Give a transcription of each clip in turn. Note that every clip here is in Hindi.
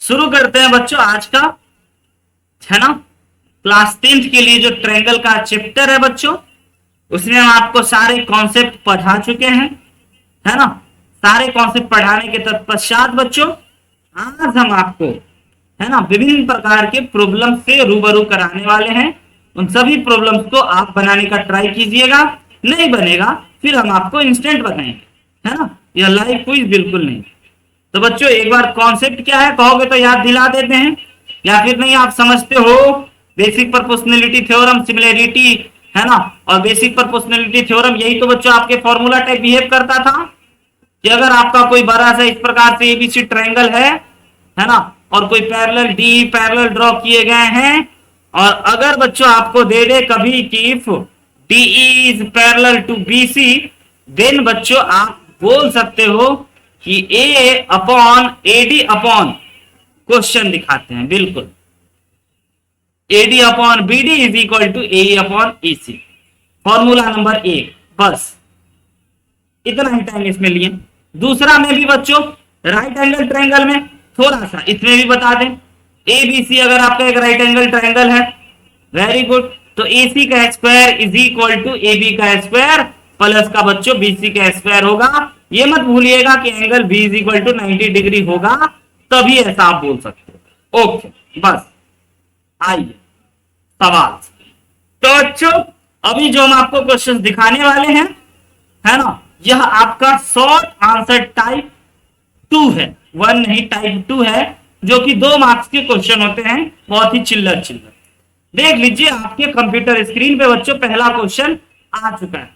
शुरू करते हैं बच्चों आज का, है ना, क्लास 10th के लिए जो ट्रायंगल का चैप्टर है बच्चों, उसमें हम आपको सारे कॉन्सेप्ट पढ़ा चुके हैं, है ना। सारे कॉन्सेप्ट पढ़ाने के तत्पश्चात बच्चों आज हम आपको, है ना, विभिन्न प्रकार के प्रॉब्लम से रूबरू कराने वाले हैं। उन सभी प्रॉब्लम्स को आप बनाने का ट्राई कीजिएगा, नहीं बनेगा फिर हम आपको इंस्टेंट बताएंगे, है ना। यह लाइव क्विज बिल्कुल नहीं। तो बच्चों एक बार कॉन्सेप्ट क्या है कहोगे तो याद दिला देते हैं, या फिर नहीं आप समझते हो। बेसिक प्रोपोर्शनलिटी थ्योरम, सिमिलैरिटी, है ना, और बेसिक प्रोपोर्शनलिटी थ्योरम, यही तो बच्चों आपके फॉर्मूला टाइप बिहेव करता था कि अगर आपका कोई बड़ा सा इस प्रकार से एबीसी ट्रायंगल है ना, और कोई पैरेलल डी पैरेलल ड्रॉ किए गए हैं, और अगर बच्चों आपको दे दे कभी कि if D is parallel to BC, then बच्चों आप बोल सकते हो कि A upon AD upon question दिखाते हैं, बिल्कुल AD upon BD is equal to A upon EC, formula number 1। बस इतना ही टाइम इसमें लिए। दूसरा में भी बच्चों राइट एंगल ट्रायंगल में थोड़ा सा इसमें भी बता दें, ए बी सी अगर आपका एक राइट एंगल ट्रायंगल है, वेरी गुड, तो ए सी का square is equal to A B का स्क्वायर प्लस का बच्चों बी सी का स्क्वायर होगा। ये मत भूलिएगा कि angle B is equal to 90 degree होगा, तभी ऐसा आप बोल सकते हो। ओके, बस आइए सवाल। तो बच्चों अभी जो हम आपको क्वेश्चन दिखाने वाले हैं, है ना, यह आपका शॉर्ट आंसर टाइप 2 है, 1 नहीं टाइप 2 है, जो कि 2 मार्क्स के क्वेश्चन होते हैं, बहुत ही चिल्लर चिल्लर। देख लीजिए आपके कंप्यूटर स्क्रीन पे बच्चों पहला क्वेश्चन आ चुका है,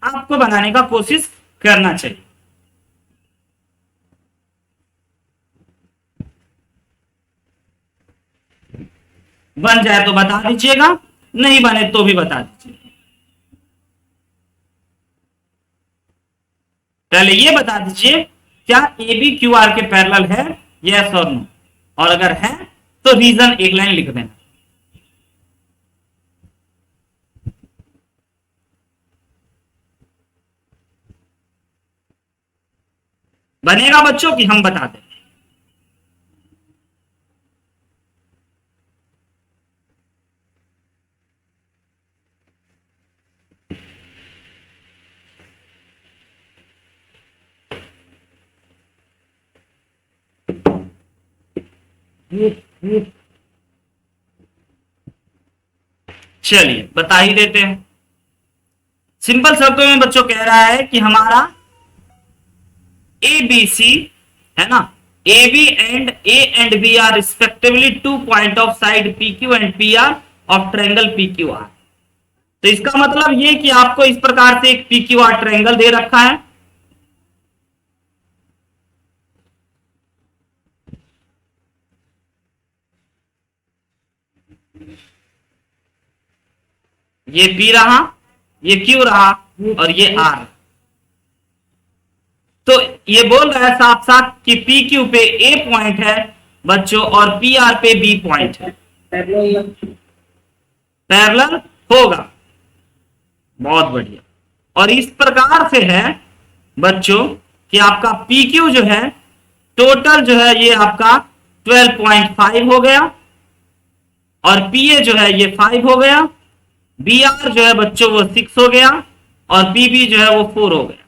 आपको बनाने का कोशिश करना चाहिए। बन जाए तो बता दीजिएगा, नहीं बने तो भी बता दीजिए। पहले ये बता दीजिए क्या ए बी क्यू आर के पैरेलल है, यस और नो, और अगर है तो रीजन एक लाइन लिख देना। बनेगा बच्चों कि हम बता दें? चलिए बता ही देते हैं। सिंपल शब्दों में बच्चों कह रहा है कि हमारा ए बी सी, है ना, A B and B are respectively 2 point of side P Q and P R of triangle P Q R. तो इसका मतलब ये कि आपको इस प्रकार से एक पी क्यू आर ट्रायंगल दे रखा है, ये P रहा, ये Q रहा, और ये R। तो ये बोल रहा है साफ साफ कि PQ पे A पॉइंट है बच्चों और PR पे B पॉइंट है, पैरेलल होगा। बहुत बढ़िया। और इस प्रकार से है बच्चों कि आपका PQ जो है टोटल जो है ये आपका 12.5 हो गया, और PA जो है ये 5 हो गया, BR जो है बच्चों वो 6 हो गया, और PB जो है वो 4 हो गया।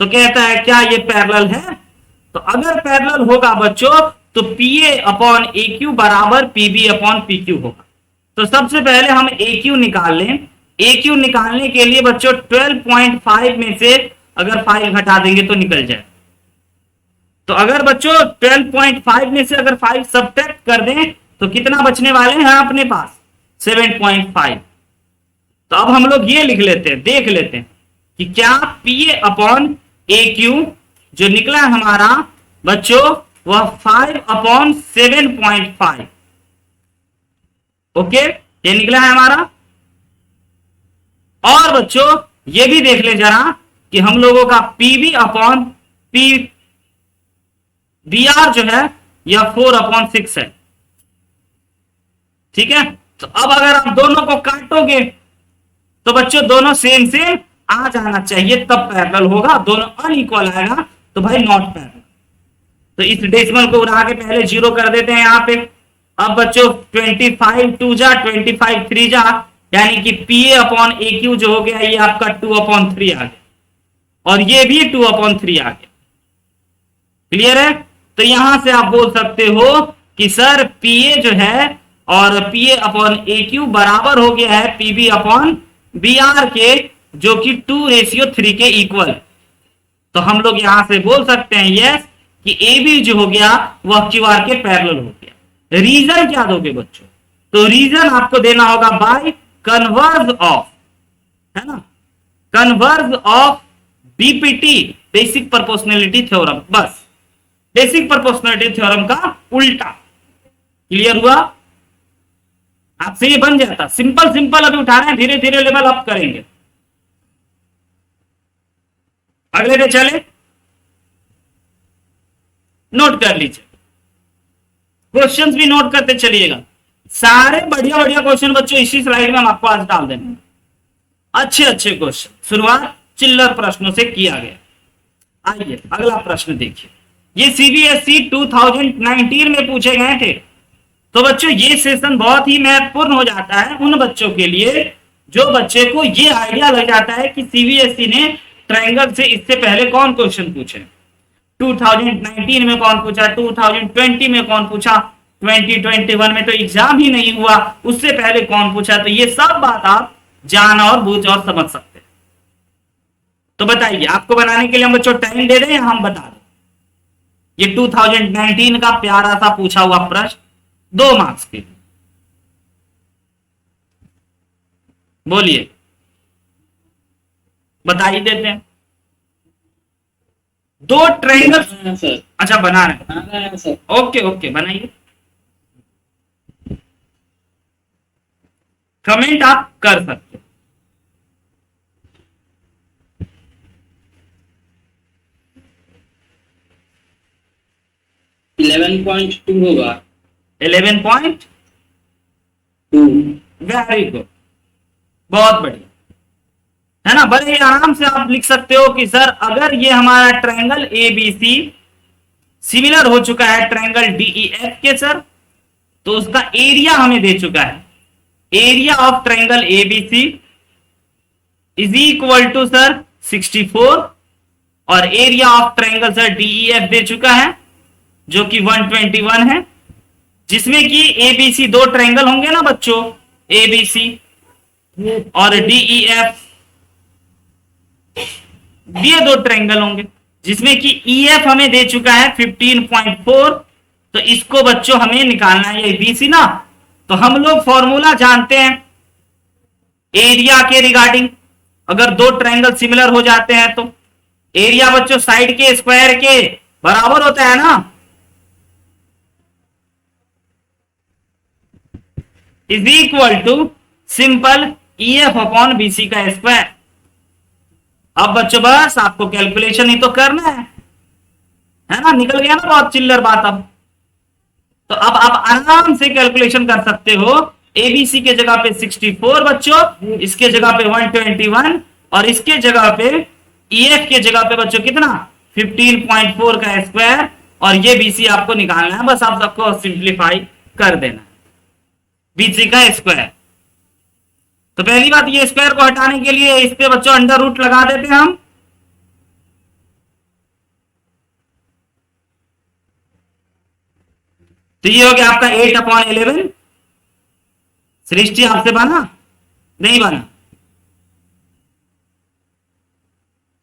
तो कहता है क्या ये पैरेलल है? तो अगर पैरेलल होगा बच्चों तो PA अपॉन AQ बराबर PB अपॉन PQ होगा। तो सबसे पहले हम AQ निकाल लें। AQ निकालने के लिए बच्चों 12.5 में से अगर 5 घटा देंगे तो निकल जाए। तो अगर बच्चों 12.5 में से अगर 5 सब्ट्रैक्ट कर दें तो कितना बचने वाले हैं अपने पास? 7.5। तो अब हम लोग ये लिख लेते हैं, देख लेते हैं कि क्या PA अपॉन AQ जो निकला हमारा बच्चों वह 5 अपॉन 7.5। ओके, ये निकला है हमारा। और बच्चों ये भी देख ले जरा कि हम लोगों का PB अपॉन BR जो है यह 4 अपॉन 6 है, ठीक है। तो अब अगर आप दोनों को काटोगे तो बच्चों दोनों सेम सेम आ जाना चाहिए, तब पैरेलल होगा। दोनों अनइक्वल आएगा तो भाई नॉट पैरेलल। तो इस डेसिमल को उड़ा के पहले 0 कर देते हैं यहाँ पे। अब बच्चों 25 2 जा 25 3 जा, यानी कि PA अपॉन AQ जो हो गया ये आपका 2/3 आ गया, और ये भी 2/3 आ गया। क्लियर है? तो यहां से आप बोल सकते हो कि सर PA जो है और PA अपॉन AQ बराबर हो गया है PB अपॉन BR के, जो कि 2:3 के इक्वल। तो हम लोग यहां से बोल सकते हैं यस कि AB जो हो गया वह QR के पैरेलल हो गया। रीजन क्या दोगे बच्चों? तो रीजन आपको देना होगा बाय कन्वर्ज ऑफ, है ना, converse of BPT, basic proportionality theorem. बस बेसिक प्रोपोर्शनैलिटी थ्योरम का उल्टा। क्लियर हुआ? आपसे ये बन जाता। सिंपल सिंपल अभी उठा रहे हैं, धीरे धीरे लेवल अप करेंगे। अगले पे चले, नोट कर लीजिए, क्वेश्चंस भी नोट करते चलिएगा। सारे बढ़िया बढ़िया क्वेश्चन बच्चों इसी स्लाइड में हम आपको आज डाल देंगे। अच्छे अच्छे क्वेश्चन, शुरुआत चिल्लर प्रश्नों से किया गया। आइए अगला प्रश्न देखिए। ये CBSE 2019 में पूछे गए थे। तो बच्चों ये सेशन बहुत ही महत्वपूर्ण हो जाता है उन बच्चों के लिए जो बच्चे को ये आइडिया लग जाता है कि CBSE ने ट्रायंगल से इससे पहले कौन क्वेश्चन पूछे, 2019 में कौन पूछा, 2020 में कौन पूछा, 2021 में तो एग्जाम ही नहीं हुआ, उससे पहले कौन पूछा। तो ये सब बात आप जान और बूझ और समझ सकते हैं। तो बताइए, आपको बनाने के लिए हम बच्चों टाइम दे दें या हम बता दें? ये 2019 का प्यारा सा पूछा हुआ प्रश्न 2 मार्क्स के, बोलिए, बता ही देते हैं। 2 ट्रायंगल, अच्छा बना रहे हैं, ओके ओके बनाइए। कमेंट आप कर सकते हो। $11.2 होगा। 11.2, वेरी गुड, बहुत बढ़िया, है ना। बड़े आराम से आप लिख सकते हो कि सर अगर ये हमारा ट्रायंगल ABC सिमिलर हो चुका है ट्रायंगल DEF के सर, तो उसका एरिया हमें दे चुका है। Area of triangle ABC is equal to sir 64, और area of triangle sir DEF दे चुका है जो कि 121 है, जिसमें कि ABC 2 ट्रायंगल होंगे ना बच्चों, ABC और DEF ये 2 ट्रायंगल होंगे, जिसमें कि EF हमें दे चुका है 15.4। तो इसको बच्चों हमें निकालना है, ये BC ना। तो हम लोग फॉर्मूला जानते हैं एरिया के रिगार्डिंग। अगर 2 ट्रायंगल सिमिलर हो जाते हैं तो एरिया बच्चों साइड के स्क्वायर के बराबर होता है ना, is equal to simple EF upon BC का स्क्वायर। अब बच्चों बस आपको कैलकुलेशन ही तो करना है ना। निकल गया ना बहुत चिल्लर बात। अब तो अब आप आराम से कैलकुलेशन कर सकते हो। ABC के जगह पे 64 बच्चों, इसके जगह पे 121, और इसके जगह पे EF के जगह पे बच्चों कितना 15.4 का स्क्वायर, और ये BC आपको निकालना है। बस आप सबको सिंप्लीफाई कर देना BC का स्क्वायर। तो पहली बात, ये स्क्वायर को हटाने के लिए इस पे बच्चों अंडर रूट लगा देते हैं हम। तो ये हो गया आपका 8/11। सृष्टि आपसे बना नहीं बना?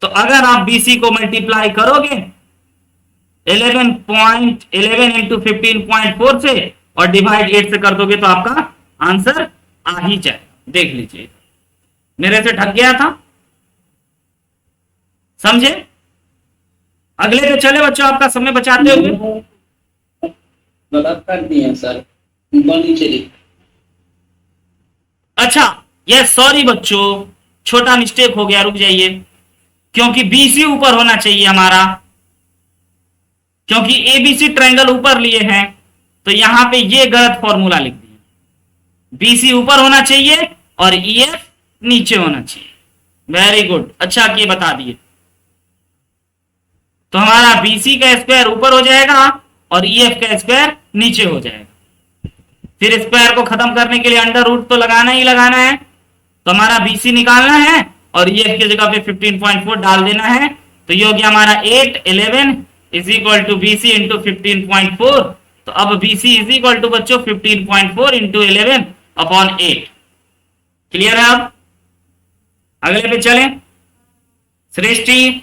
तो अगर आप BC को मल्टीप्लाई करोगे 11 इंटू 15.4 से और डिवाइड 8 से कर दोगे तो आपका आंसर आ ही जाए। देख लीजिए, मेरे से ठग गया था, समझे? अगले पे चले बच्चों, आपका समय बचाते हुए। गलत कर दिया सर, नीचे चली। अच्छा यस, सॉरी बच्चों, छोटा मिस्टेक हो गया, रुक जाइए, क्योंकि BC ऊपर होना चाहिए हमारा, क्योंकि ABC ट्रायंगल ऊपर लिए हैं, तो यहां पे ये गलत फॉर्मूला लिख दिया। BC ऊपर होना चाहिए और EF नीचे होना चाहिए। वेरी गुड, अच्छा किए बता दिए। तो हमारा बीसी का स्क्वायर ऊपर हो जाएगा और ईएफ का स्क्वायर नीचे हो जाएगा। फिर स्क्वायर को खत्म करने के लिए अंडर रूट तो लगाना ही लगाना है। तो हमारा बीसी निकालना है और ईएफ की जगह पे 15.4 डाल देना है। तो ये हो गया हमारा 8 11 is equal to BC into 15.4। तो अब बीसी इज इक्वल टू बच्चों 15.4 इंटू 11 अपॉन 8। क्लियर है? अब अगले पे चलें। सृष्टि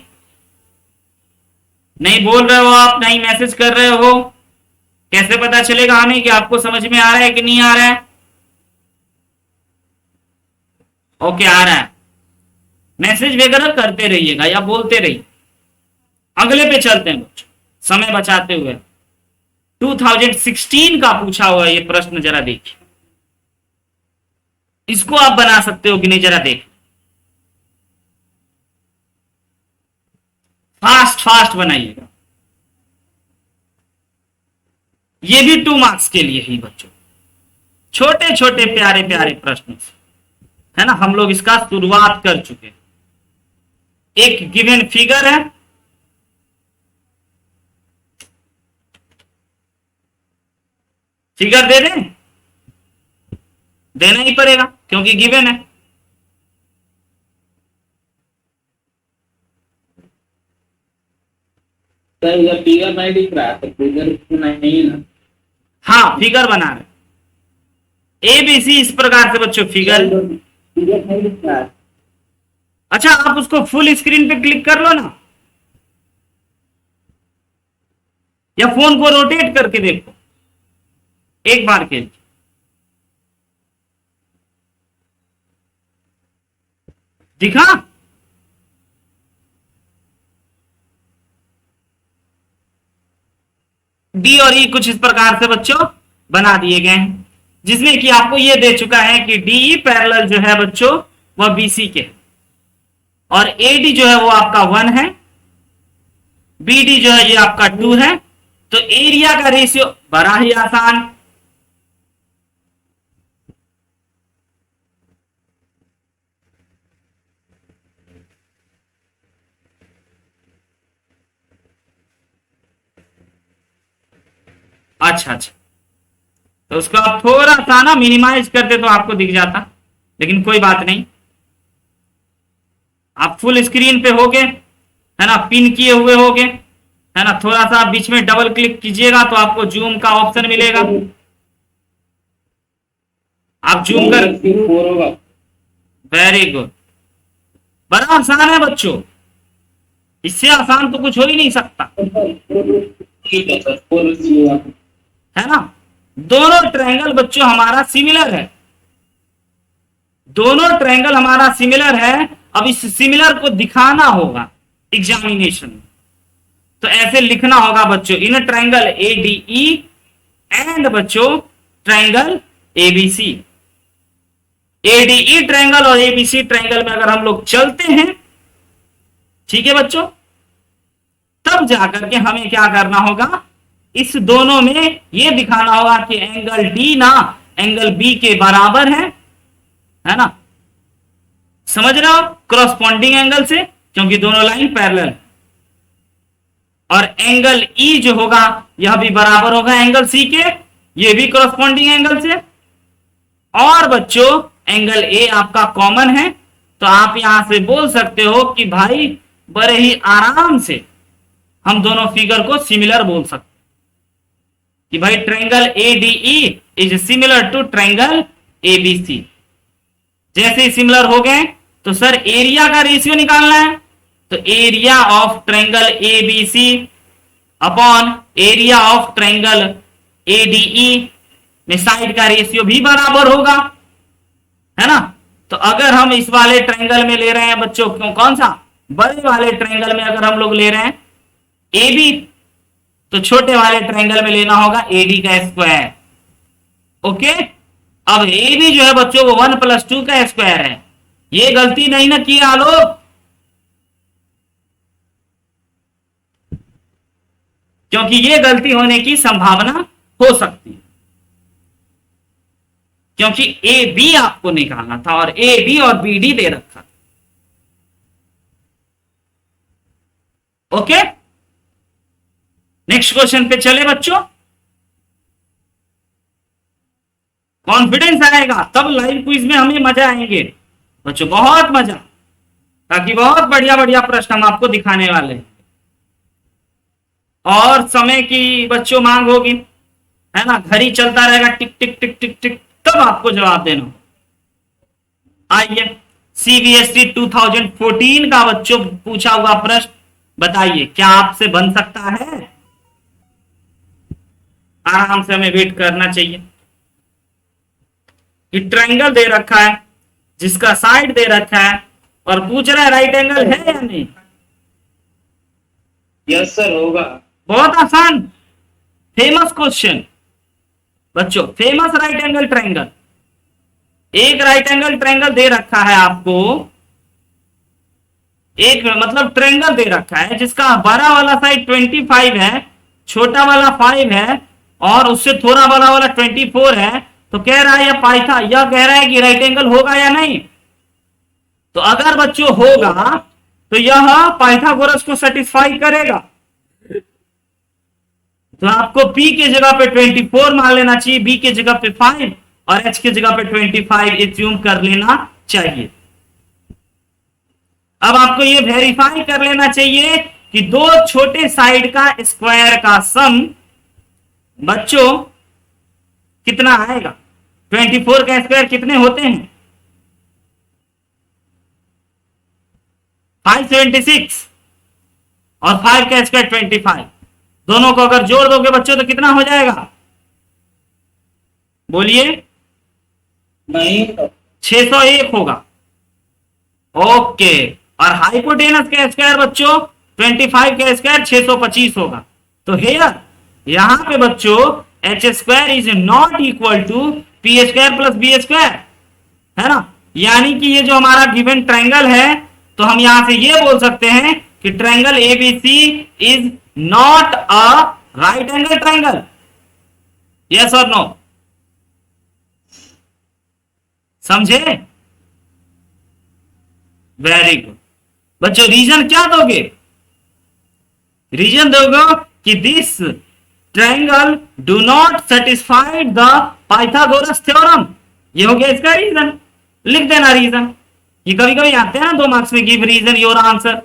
नहीं बोल रहे हो आप, नहीं मैसेज कर रहे हो, कैसे पता चलेगा हमें कि आपको समझ में आ रहा है कि नहीं आ रहा है? ओके, आ रहा है। मैसेज वगैरह करते रहिएगा या बोलते रहिए। अगले पे चलते हैं बच्चों, समय बचाते हुए। 2016 का पूछा हुआ ये प्रश्न, जरा देखिए। इसको आप बना सकते हो कि नहीं, जरा देखिए। फास्ट फास्ट बनाइएगा। ये भी 2 मार्क्स के लिए ही बच्चों, छोटे छोटे प्यारे प्यारे प्रश्न है ना। हम लोग इसका शुरुआत कर चुके। एक गिवन फिगर है, फिगर दे दें, देना ही पड़ेगा क्योंकि गिवन है। सर इधर फिगर नहीं दिख रहा है, तो फिगर नहीं है ना। हाँ, फिगर बना रहे। एबीसी इस प्रकार से बच्चों फिगर। फिगर नहीं दिख रहा है। अच्छा, आप उसको फुल स्क्रीन पे क्लिक कर लो ना, या फोन को रोटेट करके देखो एक बार के लिए। दिखा? डी और ई कुछ इस प्रकार से बच्चों बना दिए गए हैं, जिसमें कि आपको यह दे चुका है कि डी पैरेलल जो है बच्चों वह बीसी के, और एडी जो है वो आपका 1 है, बीडी जो है ये आपका 2 है। तो एरिया का रेशियो बड़ा ही आसान। अच्छा अच्छा, तो उसको आप थोड़ा सा ना मिनिमाइज करते तो आपको दिख जाता, लेकिन कोई बात नहीं। आप फुल स्क्रीन पे होगे, है ना, पिन किए हुए होगे, है ना। थोड़ा सा बीच में डबल क्लिक कीजिएगा तो आपको जूम का ऑप्शन मिलेगा। आप जूम कर, वेरी गुड, बड़ा आसान है बच्चों, इससे आसान तो कुछ हो ही नहीं सकता, है ना। दोनों ट्रायंगल बच्चों हमारा सिमिलर है, दोनों ट्रायंगल हमारा सिमिलर है। अब इस सिमिलर को दिखाना होगा एग्जामिनेशन में, तो ऐसे लिखना होगा बच्चों, इन ट्रायंगल एडीई एंड बच्चों ट्रायंगल एबीसी। एडीई ट्रायंगल और एबीसी ट्रायंगल में अगर हम लोग चलते हैं, ठीक है बच्चों, तब जाकर के हमें क्या करना होगा, इस दोनों में यह दिखाना होगा कि एंगल डी ना एंगल बी के बराबर है ना। समझ रहे हो? क्रॉसपॉन्डिंग एंगल से, क्योंकि दोनों लाइन पैरेलल, और एंगल ई जो होगा यह भी बराबर होगा एंगल सी के, यह भी क्रॉसपॉन्डिंग एंगल से। और बच्चों एंगल ए आपका कॉमन है, तो आप यहां से बोल सकते हो कि भाई बड़े ही आराम से हम दोनों फिगर को सिमिलर बोल सकते कि भाई triangle ADE is similar to triangle ABC. जैसे ही सिमिलर हो गए तो सर एरिया का रेशियो निकालना है, तो area of triangle ABC upon area of triangle ADE में साइड का रेशियो भी बराबर होगा, है ना। तो अगर हम इस वाले ट्रायंगल में ले रहे हैं बच्चों, कौन सा, बड़े वाले ट्रायंगल में अगर हम लोग ले रहे हैं एबी, तो छोटे वाले ट्रायंगल में लेना होगा एडी का स्क्वायर। ओके, अब ए भी जो है बच्चों वो 1 + 2 का स्क्वायर है। ये गलती नहीं ना किया लोग, क्योंकि ये गलती होने की संभावना हो सकती है, क्योंकि ए बी आपको निकालना था और ए बी और बी डी दे रखा। ओके, नेक्स्ट क्वेश्चन पे चले बच्चों। कॉन्फिडेंस आएगा तब लाइव क्विज में हमें मजा आएंगे बच्चों, बहुत मजा, ताकि बहुत बढ़िया बढ़िया प्रश्न हम आपको दिखाने वाले हैं। और समय की बच्चों मांग होगी, है ना, घड़ी चलता रहेगा टिक टिक टिक टिक टिक, तब आपको जवाब देना। आइए सीबीएसई 2014 का बच्चों पूछा हुआ प्रश्न बताइए, क्या आपसे बन सकता है? आराम से हमें वेट करना चाहिए। कि ट्रायंगल दे रखा है जिसका साइड दे रखा है और पूछ रहा है राइट एंगल है या नहीं। यस सर होगा। बहुत आसान, फेमस क्वेश्चन बच्चों, फेमस राइट एंगल ट्रायंगल। एक राइट एंगल ट्रायंगल दे रखा है आपको, एक मतलब ट्रायंगल दे रखा है जिसका बड़ा वाला साइड 25 है, छोटा वाला 5 है और उससे थोड़ा बड़ा वाला 24 है। तो कह रहा है पाइथा, यह कह रहा है कि राइट एंगल होगा या नहीं। तो अगर बच्चों होगा तो यह पाइथागोरस को सेटिस्फाई करेगा। तो आपको P के जगह पे 24 मान लेना चाहिए, B के जगह पे 5 और H के जगह पे 25 एज्यूम कर लेना चाहिए। अब आपको यह वेरीफाई कर लेना चाहिए कि दो छोटे साइड का स्क्वायर का सम बच्चों कितना आएगा। 24 का स्क्वायर कितने होते हैं? 576 और 5 का स्क्वायर 25। दोनों को अगर जोड़ दोगे बच्चों तो कितना हो जाएगा? बोलिए। नहीं 601 होगा। ओके, और हाइपोटेनस का स्क्वायर बच्चों 25 का स्क्वायर 625 होगा। तो हेयर यहां पे बच्चों H square is not equal to P square plus B square, है ना। यानी कि ये जो हमारा गिवन ट्रायंगल है, तो हम यहां से ये बोल सकते हैं कि triangle ABC is not a right angle triangle. Yes और नो? समझे? वेरी गुड बच्चों। रीजन क्या दोगे? रीजन दोगे कि this triangle do not satisfy the Pythagoras theorem. ये हो गया इसका रीजन। लिख देना रीजन। ये कभी कभी आते हैं ना 2 मार्क्स में, गिव रीजन योर आंसर।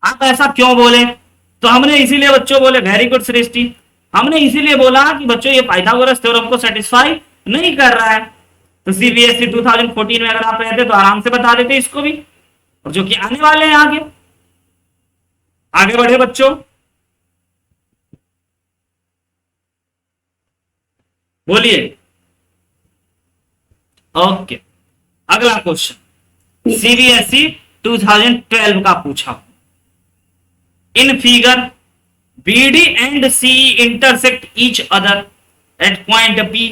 आप ऐसा क्यों बोले? तो हमने इसीलिए बच्चों बोले, वेरी गुड सृष्टि, हमने इसीलिए बोला कि बच्चों ये पाइथागोरस थ्योरम को सेटिस्फाई नहीं कर रहा है। तो सीबीएसई 2014 में अगर आप रहते तो आराम से बता देते इसको भी, और जो कि आने वाले हैं आगे। आगे बढ़े बच्चों, बोलिए। ओके, अगला क्वेश्चन सीबीएसई 2012 का पूछा। In figure BD and CE intersect each other at point P।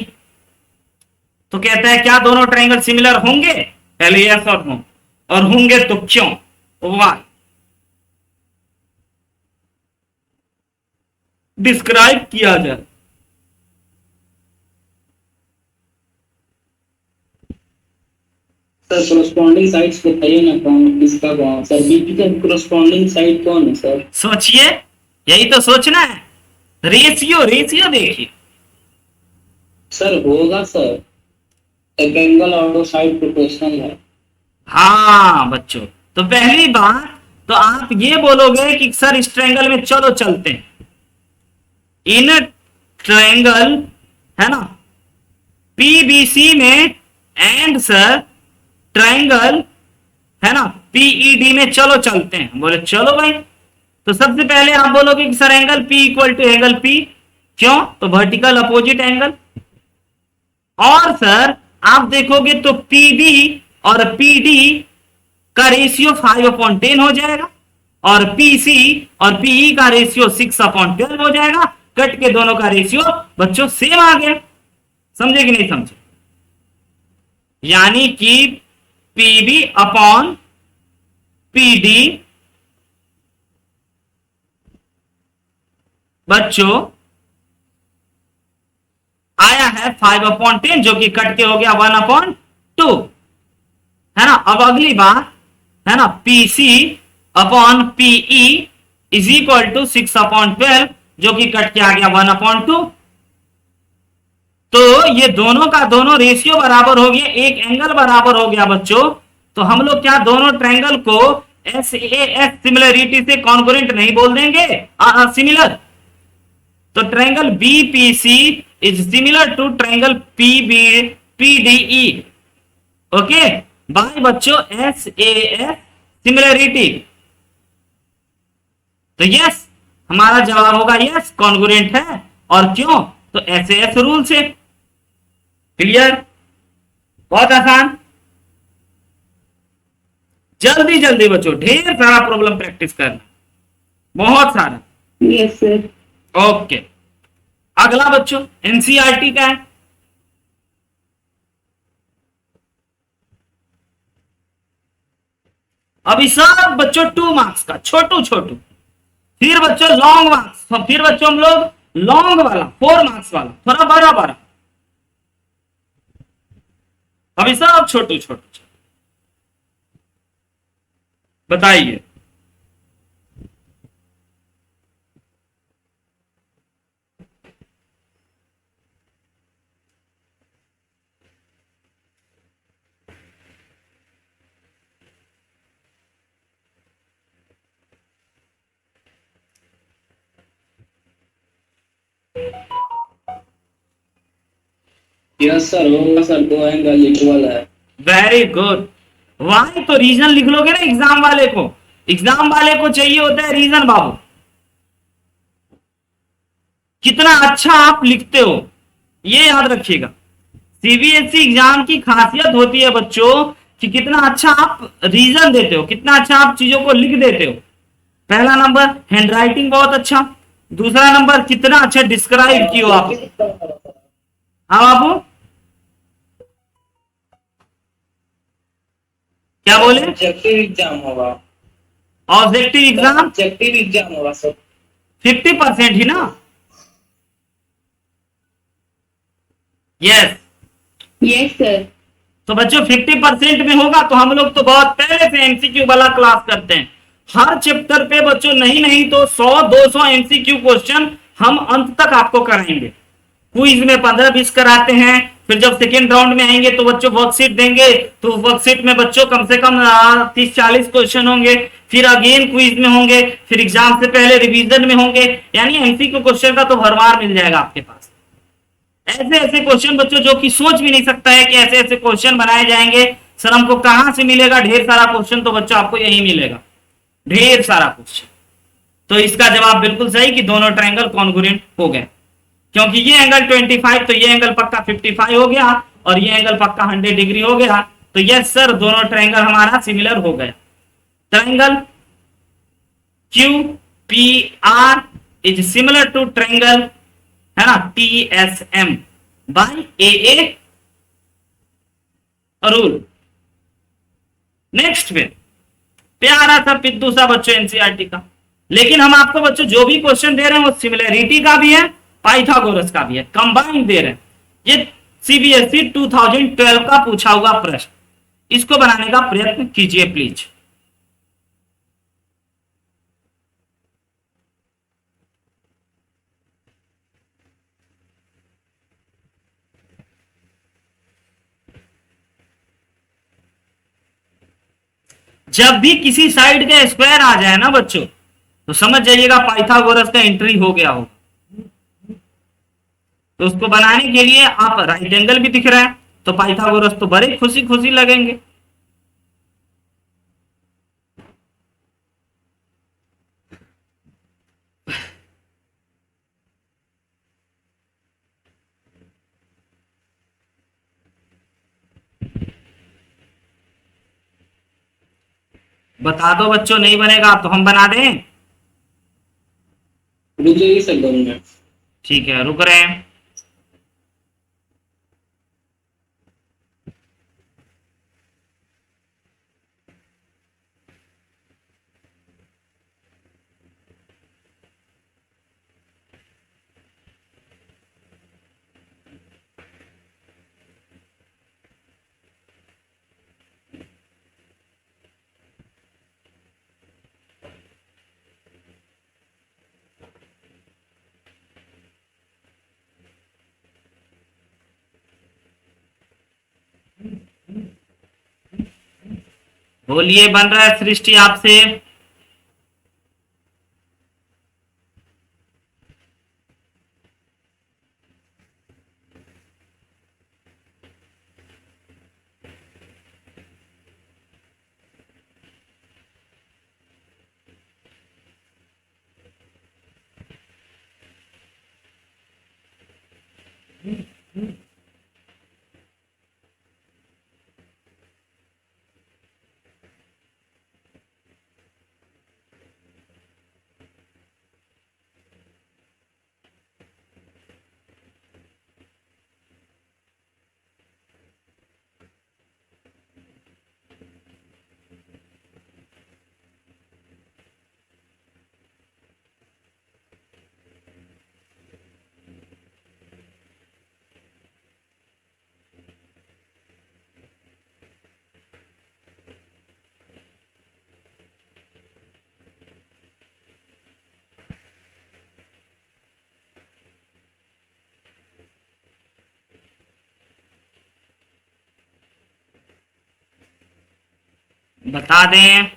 तो कहता है क्या दोनों ट्रायंगल सिमिलर होंगे? पहले यस और नो, और होंगे तो क्यों? वाई? डिस्क्राइब किया जाए। सर कोरस्पॉन्डिंग साइड्स बताइए ना, कौन किसका कौन सर? बीपी का कोरस्पॉन्डिंग साइड कौन है सर? सोचिए, यही तो सोचना है। रेशियो रेशियो देखिए सर होगा सर, एक एंगल और साइड प्रोपोर्शनल है। हाँ बच्चों, तो पहली बात तो आप ये बोलोगे कि सर इस ट्रायंगल में चलो चलते हैं। इन ट्रायंगल है ना पीबीसी में एंड सर ट्रायंगल है ना पीईडी में चलो चलते हैं। बोले चलो भाई। तो सबसे पहले आप बोलोगे कि sir angle P equal to angle P। क्यों? तो वर्टिकल अपोजिट एंगल। और सर आप देखोगे तो PB और PD का रेशियो 5/10 हो जाएगा, और PC और PE का रेशियो 6/12 हो जाएगा। कट के दोनों का रेशियो बच्चों सेम आ गया। समझे कि नहीं समझे? यानी कि PB अपॉन PD बच्चों आया है 5/10, जो कि कट के हो गया 1/2, है ना। अब अगली बात है ना PC upon PE is equal to 6/12, जो कि कट के आ गया 1/2। तो ये दोनों का दोनों रेशियो बराबर हो गया, एक एंगल बराबर हो गया बच्चों। तो हम लोग क्या दोनों ट्रायंगल को एस ए एस सिमिलरिटी से कॉन्ग्रुएंट नहीं बोल देंगे, सिमिलर। तो triangle BPC is similar to triangle PB PDE, okay, by बच्चों एस ए एस सिमिलरिटी। तो यस, हमारा जवाब होगा यस, कॉन्ग्रुएंट है। और क्यों? तो एस ए एस रूल से। क्लियर? बहुत आसान। जल्दी जल्दी बच्चों ढेर सारा प्रॉब्लम प्रैक्टिस करना, बहुत सारा। Yes sir. ओके, अगला बच्चों एनसीईआरटी का है। अभी सब बच्चों 2 मार्क्स का, छोटू छोटू। फिर बच्चों लॉन्ग मार्क्स, फिर बच्चों हम लोग लॉन्ग वाला 4 मार्क्स वाला, थोड़ा बड़ा बड़ा। अभी सब छोटू छोटू। बताइए। यस सर, होगा सर, 2 एंगल इक्वल है। Very good. वाई तो रीजन लिख लोगे ना एग्जाम वाले को, एग्जाम वाले को चाहिए होता है रीजन बाबू। कितना अच्छा आप लिखते हो ये याद रखिएगा। सीबीएसई एग्जाम की खासियत होती है बच्चों कि कितना अच्छा आप रीजन देते हो, कितना अच्छा आप चीजों को लिख देते हो। पहला नंबर हैंडराइटिंग बहुत अच्छा, दूसरा नंबर कितना अच्छा डिस्क्राइब किए हो आप। हाँ बाबू, क्या बोले? ऑब्जेक्टिव एग्जाम होगा। ऑब्जेक्टिव एग्जाम ऑब्जेक्टिव एग्जाम होगा सर। 50% ही ना? Yes yes sir. तो बच्चों 50% में होगा तो हम लोग तो बहुत पहले से एमसीक्यू वाला क्लास करते हैं। हर चैप्टर पे बच्चों नहीं नहीं तो 100-200 एमसीक्यू क्वेश्चन हम अंत तक आपको कराएंगे। क्विज में 15-20 कराते हैं, फिर जब सेकेंड राउंड में आएंगे तो बच्चों वर्कशीट देंगे, तो वर्कशीट में बच्चों कम से कम 30-40 क्वेश्चन होंगे, फिर अगेन क्विज में होंगे, फिर एग्जाम से पहले रिवीजन में होंगे। यानी एमसीक्यू क्वेश्चन का तो भरमार मिल जाएगा आपके पास। ऐसे ऐसे क्वेश्चन बच्चों जो कि सोच भी नहीं सकता है कि ऐसे ऐसे क्वेश्चन बनाए जाएंगे। सर हमको कहां से मिलेगा ढेर सारा क्वेश्चन? तो बच्चों आपको यही मिलेगा, ढेर सारा क्वेश्चन। तो इसका जवाब बिल्कुल सही कि दोनों ट्रायंगल कॉन्ग्रुएंट हो गए, क्योंकि ये एंगल 25 तो ये एंगल पक्का 55 हो गया, और ये एंगल पक्का 100 डिग्री हो गया। तो यस सर, दोनों ट्रायंगल हमारा सिमिलर हो गया। Triangle Q P R is similar to triangle, है ना, T S M by A A rule. Next फिर प्यारा सा पिद्दू सा बच्चों एनसीईआरटी का, लेकिन हम आपको बच्चों जो भी क्वेश्चन दे रहे हैं वो सिमिलरिटी का भी है, पाइथागोरस का भी है, कंबाइन दे रहे हैं। ये सीबीएसई 2012 का पूछा हुआ प्रश्न, इसको बनाने का प्रयत्न कीजिए प्लीज। जब भी किसी साइड का स्क्वायर आ जाए ना बच्चों, तो समझ जाइएगा पाइथागोरस का एंट्री हो गया हो। तो उसको बनाने के लिए आप राइट एंगल भी दिख रहा है तो पाइथागोरस तो बड़े खुशी खुशी लगेंगे। बता दो बच्चों, नहीं बनेगा तो हम बना दें। रुकिए सर 2 मिनट। ठीक है, रुक रहे हैं। बोलिए, बन रहा है सृष्टि आपसे? बता दें।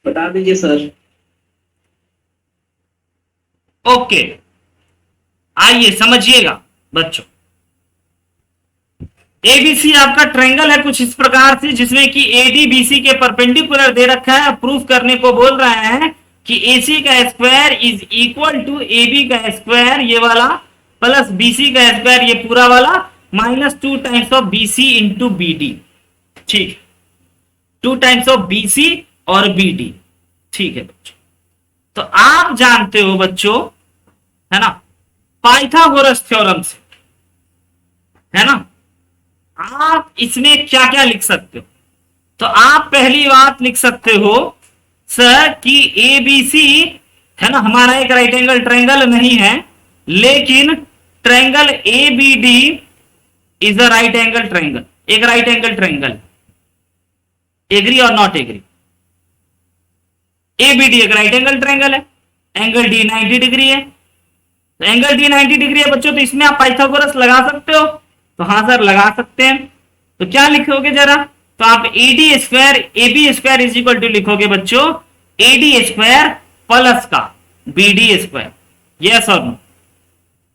बता दीजिए सर। ओके, आइए समझिएगा बच्चों। एबीसी आपका ट्रायंगल है कुछ इस प्रकार से, जिसमें कि एडी बीसी के परपेंडिकुलर दे रखा है। प्रूफ करने को बोल रहा है कि एसी का square is equal to AB का स्क्वायर, ये वाला, प्लस बीसी का स्क्वायर, ये पूरा वाला, minus 2 times of BC into BD. ठीक, 2 टाइम्स ऑफ बीसी और बीडी। ठीक है बच्चों, तो आप जानते हो बच्चों, है ना, पाइथागोरस थ्योरम से, है ना, आप इसमें क्या क्या लिख सकते हो? तो आप पहली बात लिख सकते हो सर कि ए बी सी, है ना, हमारा एक राइट एंगल ट्रायंगल नहीं है, लेकिन triangle A B D is a right angle triangle, एक राइट एंगल ट्रायंगल। एग्री और not agree? A B D एक राइट एंगल ट्रायंगल है, एंगल डी 90 डिग्री है, तो एंगल डी 90 डिग्री है बच्चों, तो इसमें आप पाइथागोरस लगा सकते हो? तो हाँ सर लगा सकते हैं। तो क्या लिखोगे जरा? तो आप AD square AB square is equal to लिखोगे बच्चों एडी स्क्वायर प्लस का बीडी स्क्वायर। यस और नो?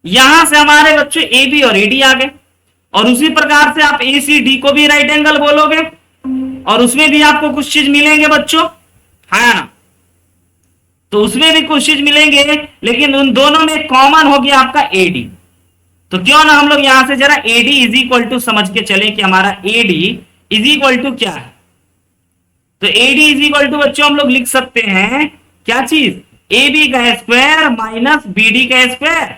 यहां से हमारे बच्चों ए बी और एडी आ गए, और उसी प्रकार से आप ए सी डी को भी राइट एंगल बोलोगे, और उसमें भी आपको कुछ चीज मिलेंगे बच्चों, है ना, तो उसमें भी कुछ चीज मिलेंगे, लेकिन उन दोनों में कॉमन हो गया आपका एडी। तो क्यों ना हम लोग यहां से जरा एडी इज इक्वल टू समझ के चले कि हमारा एडी इज इक्वल टू क्या है। तो एडी इज इक्वल टू बच्चों हम लोग लिख सकते हैं क्या चीज? ए बी का स्क्वायर माइनस बी डी का स्क्वायर।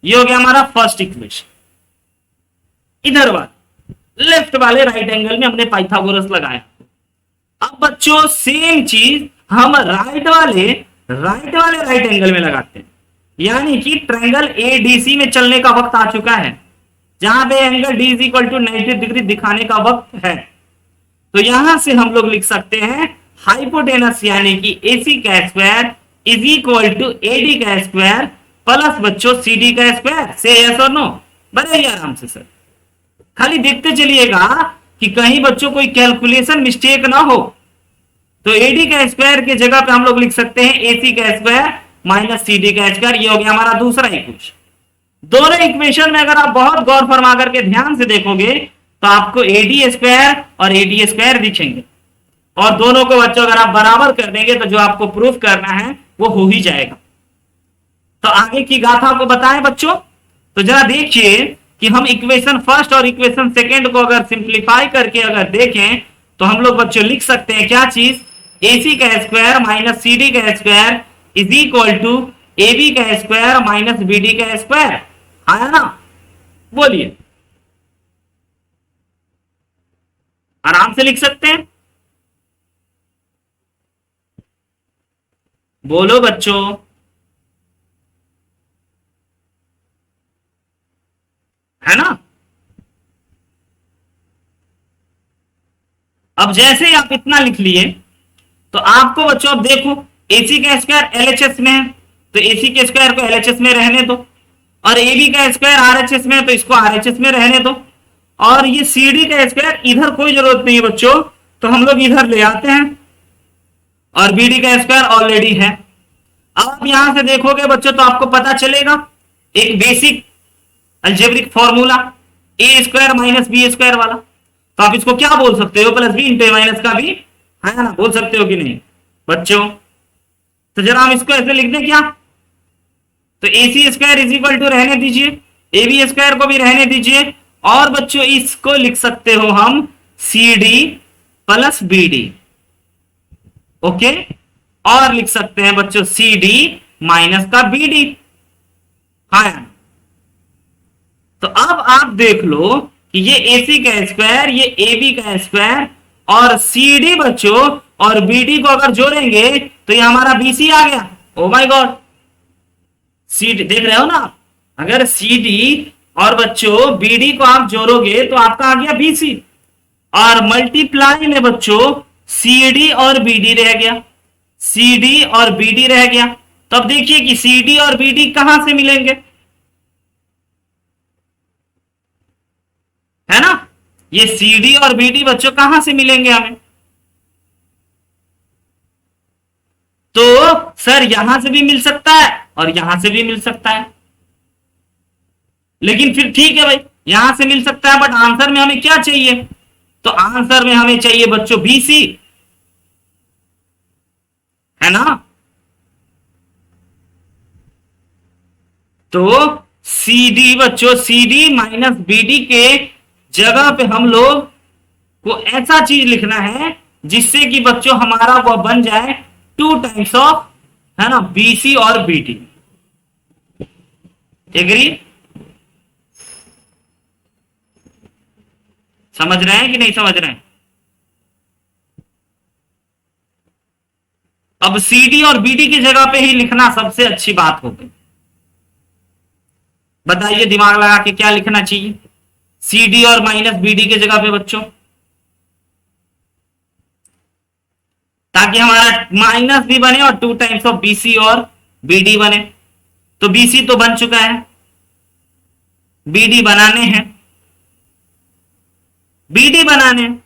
ये हो गया हमारा फर्स्ट इक्वेशन। इधर वाले लेफ्ट वाले राइट एंगल में हमने पाइथागोरस लगाया। अब बच्चों सेम चीज हम राइट वाले राइट एंगल में लगाते हैं, यानी कि ट्रायंगल एडीसी में चलने का वक्त आ चुका है, जहां पे angle D is equal to 90 degree दिखाने का वक्त है। तो यहां से हम लोग लिख सकते हैं हाइपोटेनस यानी कि एसी का square is equal to AD का स्क्वायर प्लस बच्चों सीडी का स्क्वायर। से यस और नो? बड़े ही आराम से सर, खाली देखते चलिएगा कि कहीं बच्चों कोई कैलकुलेशन मिस्टेक ना हो। तो एडी का स्क्वायर की जगह पे हम लोग लिख सकते हैं एसी का स्क्वायर माइनस सीडी का स्क्वायर। ये हो गया हमारा दूसरा इक्वेशन। दोनों इक्वेशन में अगर आप बहुत गौर फरमा करके ध्यान से देखोगे तो आपको एडी स्क्वायर और एडी स्क्वायर दिखेंगे, और दोनों को बच्चों अगर आप बराबर कर देंगे तो जो आपको प्रूफ करना है वो हो ही जाएगा। तो आगे की गाथा को बताएं बच्चों। तो जरा देखिए कि हम इक्वेशन फर्स्ट और इक्वेशन सेकेंड को अगर सिंप्लीफाई करके अगर देखें तो हम लोग बच्चों लिख सकते हैं क्या चीज, AC का स्क्वायर माइनस CD का square is equal to AB का स्क्वायर माइनस BD का स्क्वायर। आया ना? बोलिए, आराम से लिख सकते हैं, बोलो बच्चों। है ना? अब जैसे ही आप इतना लिख लिए तो आपको बच्चों अब देखो AC का स्क्वायर LHS में है तो AC के स्क्वायर को LHS में रहने दो, और AB का स्क्वायर RHS में है तो इसको RHS में रहने दो, और ये CD का स्क्वायर इधर कोई जरूरत नहीं है बच्चों, तो हम लोग इधर ले आते हैं, और BD का स्क्वायर ऑलरेडी है। अब आप यहां से देखोगे बच्चों तो आपको पता चलेगा एक बेसिक अलजेब्रिक फॉर्मूला, ए स्क्वायर माइनस बी स्क्वायर वाला। तो आप इसको क्या बोल सकते हो, plus B into A minus का बी, है ना? बोल सकते हो कि नहीं बच्चों? तो जरा हम इसको ऐसे लिख दें क्या, तो A C square is equal to रहने दीजिए, ए बी स्क्वायर को भी रहने दीजिए, और बच्चों इसको लिख सकते हो हम C D plus B D. Okay, और लिख सकते हैं बच्चों सी डी माइनस का बी डी। हाँ, तो अब आप देख लो कि ये AC का स्क्वायर, ये AB का स्क्वायर और CD बच्चों और BD को अगर जोड़ेंगे तो ये हमारा BC आ गया। ओ माय गॉड, CD देख रहे हो ना, अगर CD और बच्चों BD को आप जोड़ोगे तो आपका आ गया BC, और मल्टीप्लाई में बच्चों CD और BD रह गया, CD और BD रह गया। तो अब देखिए कि CD और BD कहां से मिलेंगे, है ना? ये CD और BD बच्चों कहां से मिलेंगे हमें, तो सर यहां से भी मिल सकता है और यहां से भी मिल सकता है, लेकिन फिर ठीक है भाई, यहां से मिल सकता है, बट आंसर में हमें क्या चाहिए, तो आंसर में हमें चाहिए बच्चों BC, है ना? तो CD बच्चों, CD माइनस BD के जगह पे हम लोग को ऐसा चीज लिखना है जिससे कि बच्चों हमारा वो बन जाए 2 टाइम्स ऑफ, है ना, BC और BD। एग्री? समझ रहे हैं कि नहीं समझ रहे हैं? अब CD और BD की जगह पे ही लिखना सबसे अच्छी बात होगी। बताइए दिमाग लगा के क्या लिखना चाहिए CD और माइनस BD के जगह पे बच्चों, ताकि हमारा माइनस भी बने और 2 टाइम्स ऑफ BC और BD बने। तो BC तो बन चुका है, BD बनाने हैं, BD बनाने हैं।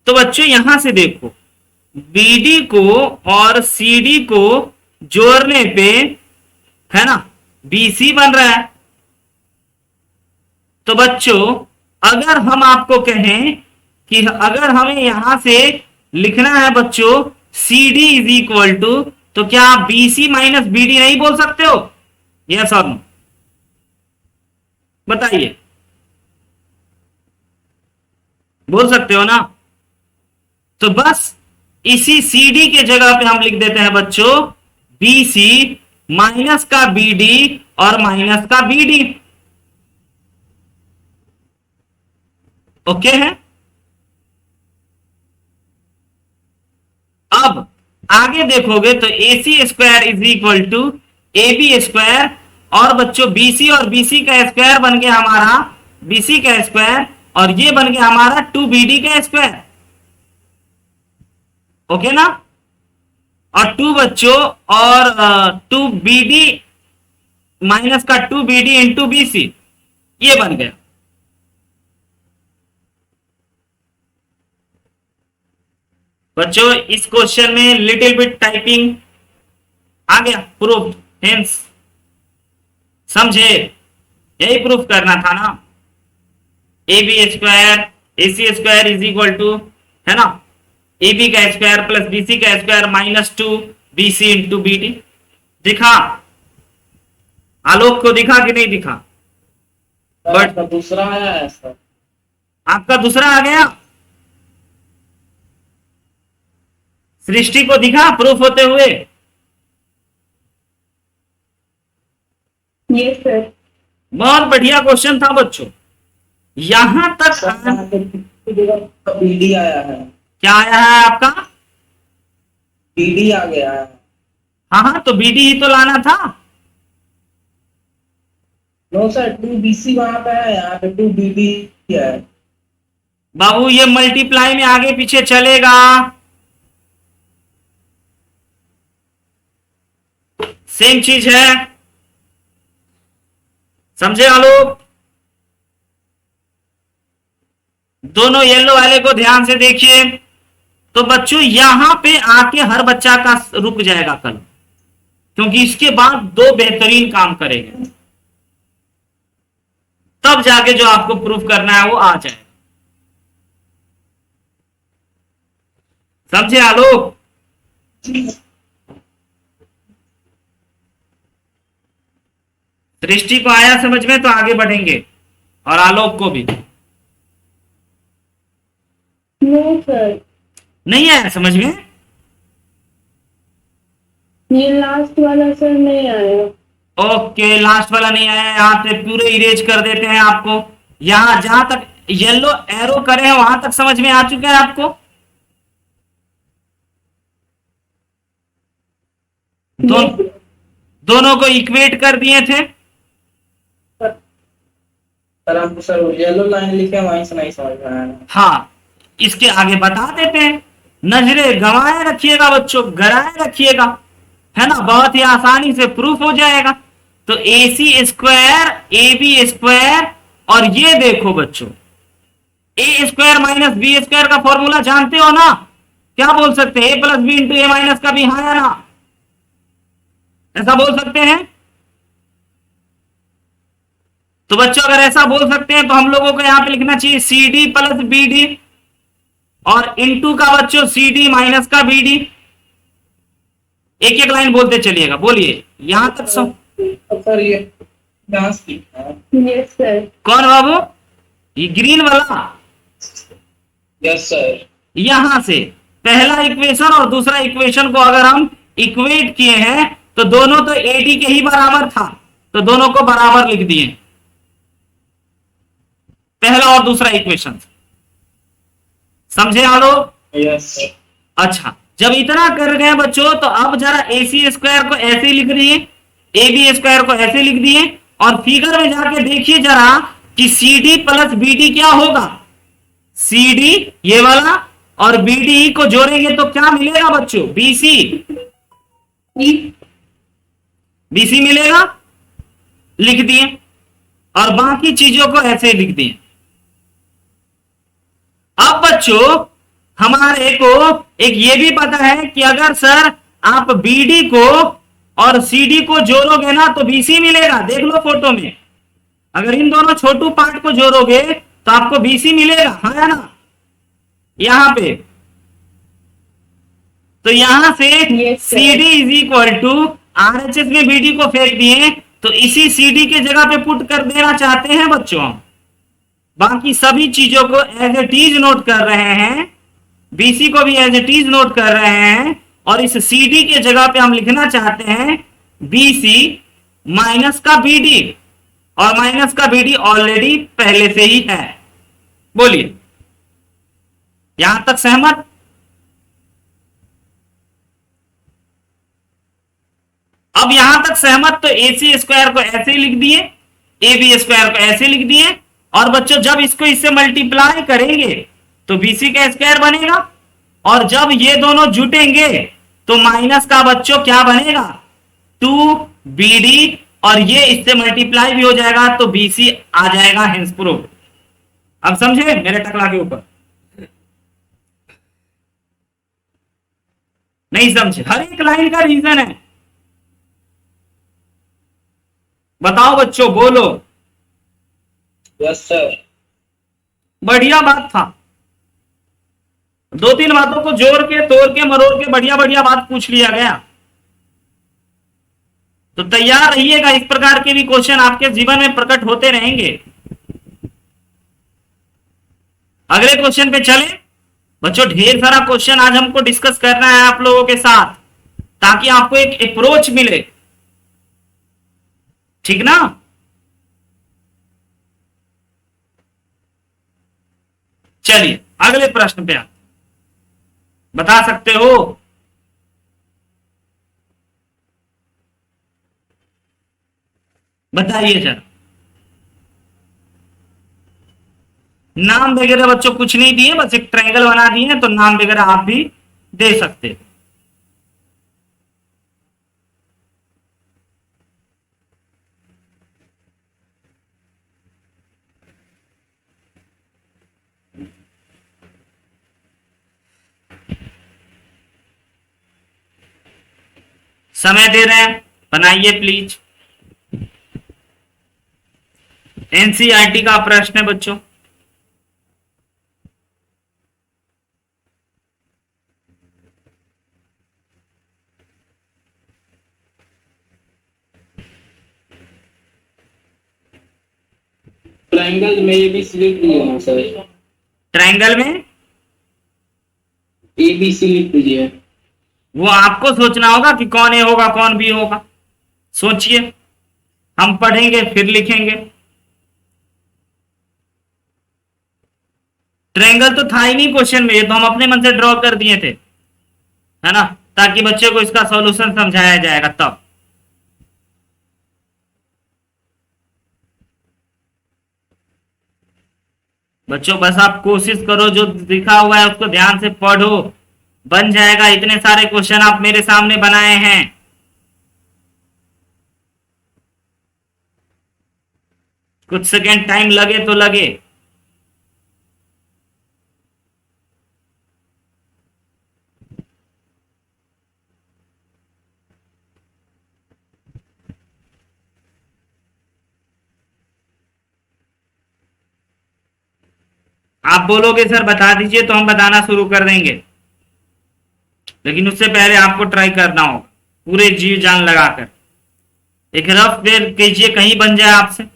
तो बच्चों यहां से देखो BD को और CD को जोड़ने पे, है ना, BC बन रहा है। तो बच्चों अगर हम आपको कहें कि अगर हमें यहां से लिखना है बच्चों CD इज इक्वल टू, तो क्या आप BC माइनस BD नहीं बोल सकते हो? यस और नो, बताइए, बोल सकते हो ना? तो बस इसी CD के जगह पे हम लिख देते हैं बच्चों BC माइनस का BD और माइनस का BD। ओके है? अब आगे देखोगे तो AC square is equal to AB square, और बच्चों BC और BC का स्क्वायर बन गया हमारा BC का स्क्वायर, और ये बन गया हमारा 2BD का स्क्वायर। ओके ना? और 2 बच्चों और 2BD माइनस का 2BD इंटू BC, ये बन गया। बच्चों इस क्वेश्चन में लिटिल बिट टाइपिंग आ गया, प्रूफ हेंस, समझे? यही प्रूफ करना था ना, AB square AC square is equal to, है ना, AB का स्क्वायर प्लस BC का square minus 2BC into BD। दिखा? आलोक को दिखा कि नहीं दिखा? बट दूसरा आया है सर, आपका दूसरा आ गया, सृष्टि को दिखा प्रूफ होते हुए? Yes sir. बहुत बढ़िया क्वेश्चन था बच्चों। यहां तक बीडी आया है। क्या आया है आपका? बीडी आ गया है। हाँ हाँ, तो बीडी ही तो लाना था। नो सर, 2BC वहां पे है, यहाँ पे 2BD है। बाबू ये मल्टीप्लाई में आगे पीछे चलेगा, सेम चीज है, समझे लोग? दोनों येलो वाले को ध्यान से देखिए। तो बच्चों यहां पे आके हर बच्चा का रुक जाएगा कल, क्योंकि इसके बाद दो बेहतरीन काम करेंगे, तब जाके जो आपको प्रूफ करना है वो आ जाएगा। समझे आलोक? दृष्टि को आया समझ में? तो आगे बढ़ेंगे, और आलोक को भी। नो सर, नहीं आया समझ में? ये लास्ट वाला सर नहीं आया। ओके, लास्ट वाला नहीं आया, यहाँ पे पूरे इरेज कर देते हैं आपको। यहां जहां तक येलो एरो करे हैं वहां तक समझ में आ चुका है आपको? दोनों को इक्वेट कर दिए थे। सर हमको सर येलो लाइन लिखे वहीं से नहीं समझ में आया। हाँ, इसके आगे बता देते हैं। नजरे गंवाए रखिएगा बच्चों, गराए रखिएगा, है ना, बहुत ही आसानी से प्रूफ हो जाएगा। तो AC स्क्वायर AB स्क्वायर, और ये देखो बच्चों A square minus B square का फॉर्मूला जानते हो ना? क्या बोल सकते हैं? A plus B into A minus का भी, हाँ या ना? ऐसा बोल सकते हैं? तो बच्चों अगर ऐसा बोल सकते हैं तो हम लोगों को यहां पे लिखना चाहिए CD प्लस BD, और इनटू का बच्चों CD माइनस का BD। एक एक लाइन बोलते चलिएगा, बोलिए यहां तक सब। सर ये डांस की है। Yes sir. कौन बाबू? ये ग्रीन वाला? Yes sir. यहां से पहला इक्वेशन और दूसरा इक्वेशन को अगर हम इक्वेट किए हैं तो दोनों तो AD के ही बराबर था, तो दोनों को बराबर लिख दिए, पहला और दूसरा इक्वेशन। समझे आलो? Yes sir. अच्छा, जब इतना कर गए बच्चों तो अब जरा AC स्क्वायर को ऐसे लिख दिए, AB स्क्वायर को ऐसे लिख दिए, और फिगर में जाके देखिए जरा कि CD प्लस BD क्या होगा। CD ये वाला और BD को जोड़ेंगे तो क्या मिलेगा बच्चों? BC मिलेगा, लिख दिए, और बाकी चीजों को ऐसे लिख दिए। अब बच्चों हमारे को एक ये भी पता है कि अगर सर आप BD को और CD को जोड़ोगे ना तो BC मिलेगा। देख लो फोटो में, अगर इन दोनों छोटू पार्ट को जोड़ोगे तो आपको BC मिलेगा, हाँ या ना? यहां पे तो यहां से Yes, sir. CD is equal to RHS में BD को फेंक दिए, तो इसी CD के जगह पे पुट कर देना चाहते हैं बच्चों हम। बाकी सभी चीजों को एज ए टीज नोट कर रहे हैं, BC को भी एज ए टीज नोट कर रहे हैं, और इस CD के जगह पे हम लिखना चाहते हैं BC माइनस का BD, और माइनस का BD ऑलरेडी पहले से ही है। बोलिए यहां तक सहमत? अब यहां तक सहमत? तो AC स्क्वायर को ऐसे ही लिख दिए, AB स्क्वायर को ऐसे लिख दिए, और बच्चों जब इसको इससे मल्टीप्लाई करेंगे तो BC का स्क्वायर बनेगा, और जब ये दोनों जुटेंगे तो माइनस का बच्चों क्या बनेगा? 2BD, और ये इससे मल्टीप्लाई भी हो जाएगा तो BC आ जाएगा, हेंस प्रूफ। अब समझे मेरे टकला के ऊपर? नहीं समझे? हर एक लाइन का रीजन है। बताओ बच्चों, बोलो। Yes sir. बढ़िया बात था, दो तीन बातों को जोड़ के तोड़ के मरोड़ के बढ़िया बढ़िया बात पूछ लिया गया। तो तैयार रहिएगा, इस प्रकार के भी क्वेश्चन आपके जीवन में प्रकट होते रहेंगे। अगले क्वेश्चन पे चले। बच्चों ढेर सारा क्वेश्चन आज हमको डिस्कस करना है आप लोगों के साथ, ताकि आपको एक अप्रोच मिले, ठीक ना। चलिए अगले प्रश्न पे आप बता सकते हो। बताइए जरा। नाम वगैरह बच्चों कुछ नहीं दिए, बस एक ट्रायंगल बना दिए हैं, तो नाम वगैरह आप भी दे सकते हो। समय दे रहे हैं, बनाइए प्लीज। एनसीईआरटी का प्रश्न है बच्चों। ट्रायंगल में ए बी सी लिख दिया सर। ट्रायंगल में ए बी सी लिख दीजिए। वो आपको सोचना होगा कि कौन ए होगा कौन बी होगा, सोचिए, हम पढ़ेंगे फिर लिखेंगे। ट्रायंगल तो था ही नहीं क्वेश्चन में, ये तो हम अपने मन से ड्रॉ कर दिए थे, है ना, ताकि बच्चे को इसका सॉल्यूशन समझाया जाएगा तब। बच्चों बस आप कोशिश करो, जो लिखा हुआ है उसको ध्यान से पढ़ो, बन जाएगा। इतने सारे क्वेश्चन आप मेरे सामने बनाए हैं। कुछ सेकेंड टाइम लगे तो लगे। आप बोलोगे सर बता दीजिए, तो हम बताना शुरू कर देंगे, लेकिन उससे पहले आपको ट्राई करना होगा पूरे जीव जान लगाकर। एक रफ वेर कीजिए, कहीं बन जाए आपसे।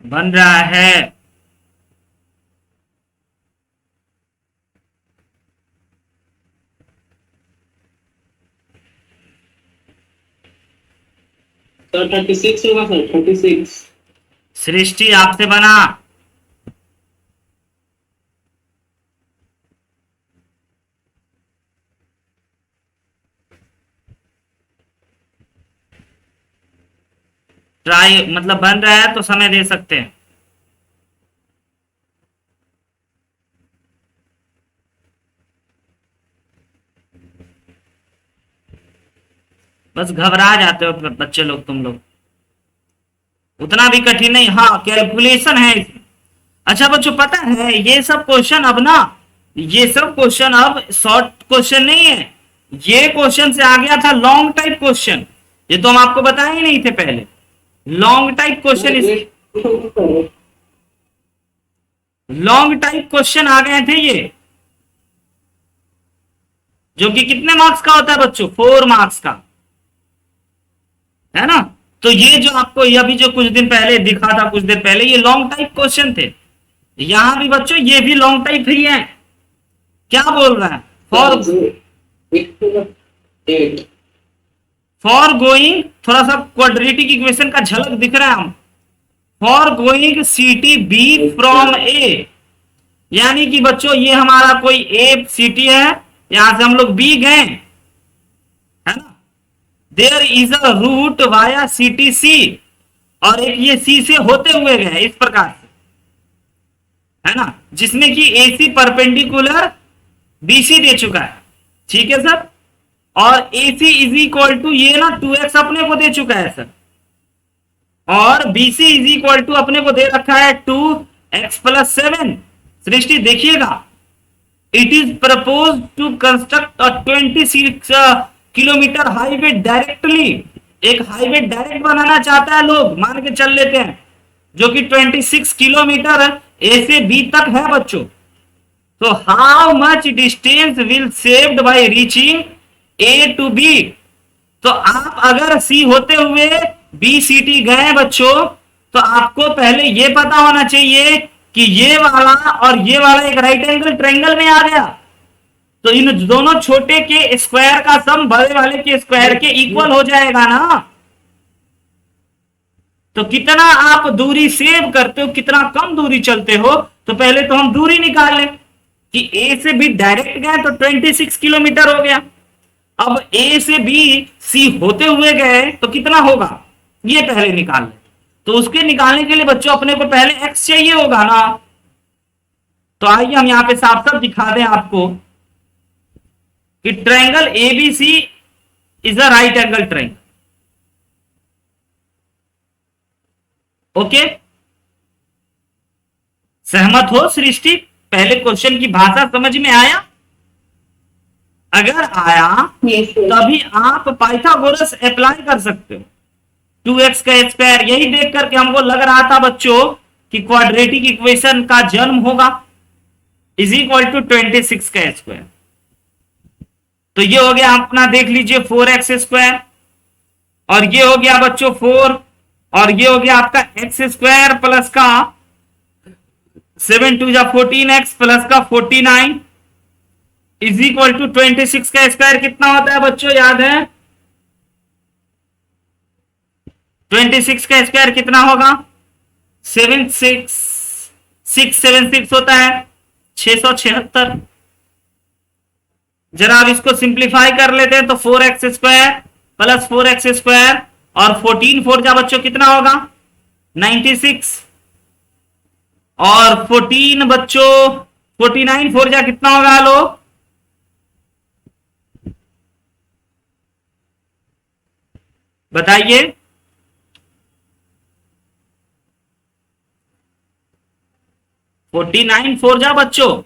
बन रहा है। सर 36 होगा सर, 36। सृष्टि आपसे बना। ट्राई मतलब बन रहा है तो समय दे सकते हैं। बस घबरा जाते हो बच्चे लोग, तुम लोग, उतना भी कठिन नहीं। हाँ कैलकुलेशन है इसमें। अच्छा बच्चों पता है ये सब क्वेश्चन अब ना, ये सब क्वेश्चन अब शॉर्ट क्वेश्चन नहीं है, ये क्वेश्चन से आ गया था लॉन्ग टाइप क्वेश्चन। ये तो हम आपको बताए ही नहीं थे पहले। Long type question, long type question आ गए थे ये, जो कि कितने मार्क्स का होता है बच्चों, 4 मार्क्स का, है ना। तो ये जो आपको ये अभी जो कुछ दिन पहले दिखा था, कुछ देर पहले, ये लॉन्ग टाइप क्वेश्चन थे। यहां भी बच्चों ये भी लॉन्ग टाइप ही है। क्या बोल रहा है, फॉर गोइंग, थोड़ा सा क्वाड्रेटिक इक्वेशन का झलक दिख रहा है हम। For going city B from A, यानी कि बच्चों ये हमारा कोई ए सिटी है यहां से हम लोग बी गए, है ना। There is a route via CTC, और एक ये सी से होते हुए गए इस प्रकार से, है ना, जिसमें कि AC परपेंडिकुलर BC दे चुका है, ठीक है सर। और AC इज इक्वल टू ये ना 2x अपने को दे चुका है सर, और BC इज इक्वल टू अपने को दे रखा है 2x+7। सृष्टि देखिएगा, it is propose to construct 26 kilometre highway directly. एक हाईवे डायरेक्ट बनाना चाहता है लोग, मान के चल लेते हैं, जो कि 26 किलोमीटर A से B तक है बच्चों। तो how much distance will saved by reaching A to B। तो आप अगर C होते हुए BCT गए बच्चों, तो आपको पहले ये पता होना चाहिए कि ये वाला और ये वाला एक राइट एंगल ट्रायंगल में आ गया, तो इन दोनों छोटे के स्क्वायर का सम बड़े वाले के स्क्वायर के इक्वल हो जाएगा ना। तो कितना आप दूरी सेव करते हो, कितना कम दूरी चलते हो, तो पहले तो हम दूरी निकाल लें कि A से B डायरेक्ट गए तो 26 किलोमीटर हो गया। अब A से B C होते हुए गए तो कितना होगा, ये पहले निकाल लें। तो उसके निकालने के लिए बच्चों अपने को पहले x चाहिए होगा ना। तो आइए हम यहां पे साफ साफ दिखा दें आपको कि triangle ABC is a right angle triangle. Okay, सहमत हो सृष्टि? पहले क्वेश्चन की भाषा समझ में आया? अगर आया Yes, sir. तभी आप पाइथागोरस अप्लाई कर सकते हो। 2x का स्क्वायर, यही देख करके हमको लग रहा था बच्चों कि क्वाड्रेटिक इक्वेशन का जन्म होगा, इज इक्वल टू 26 का स्क्वायर। तो ये हो गया अपना, देख लीजिए 4x स्क्वायर, और ये हो गया बच्चों 4, और ये हो गया आपका x स्क्वायर प्लस का 7 2 14x प्लस का 49 इज इक्वल टू 26 का स्क्वायर कितना होता है बच्चों, याद है? 26 का स्क्वायर कितना होगा? 676 होता है, 676। जरा आप इसको सिंप्लीफाई कर लेते हैं तो 4x square plus 4x square और 14 4 जा बच्चों कितना होगा? 96, और 14 बच्चों 49 4 जा कितना होगा? लो बताइए। 49 4 जा बच्चों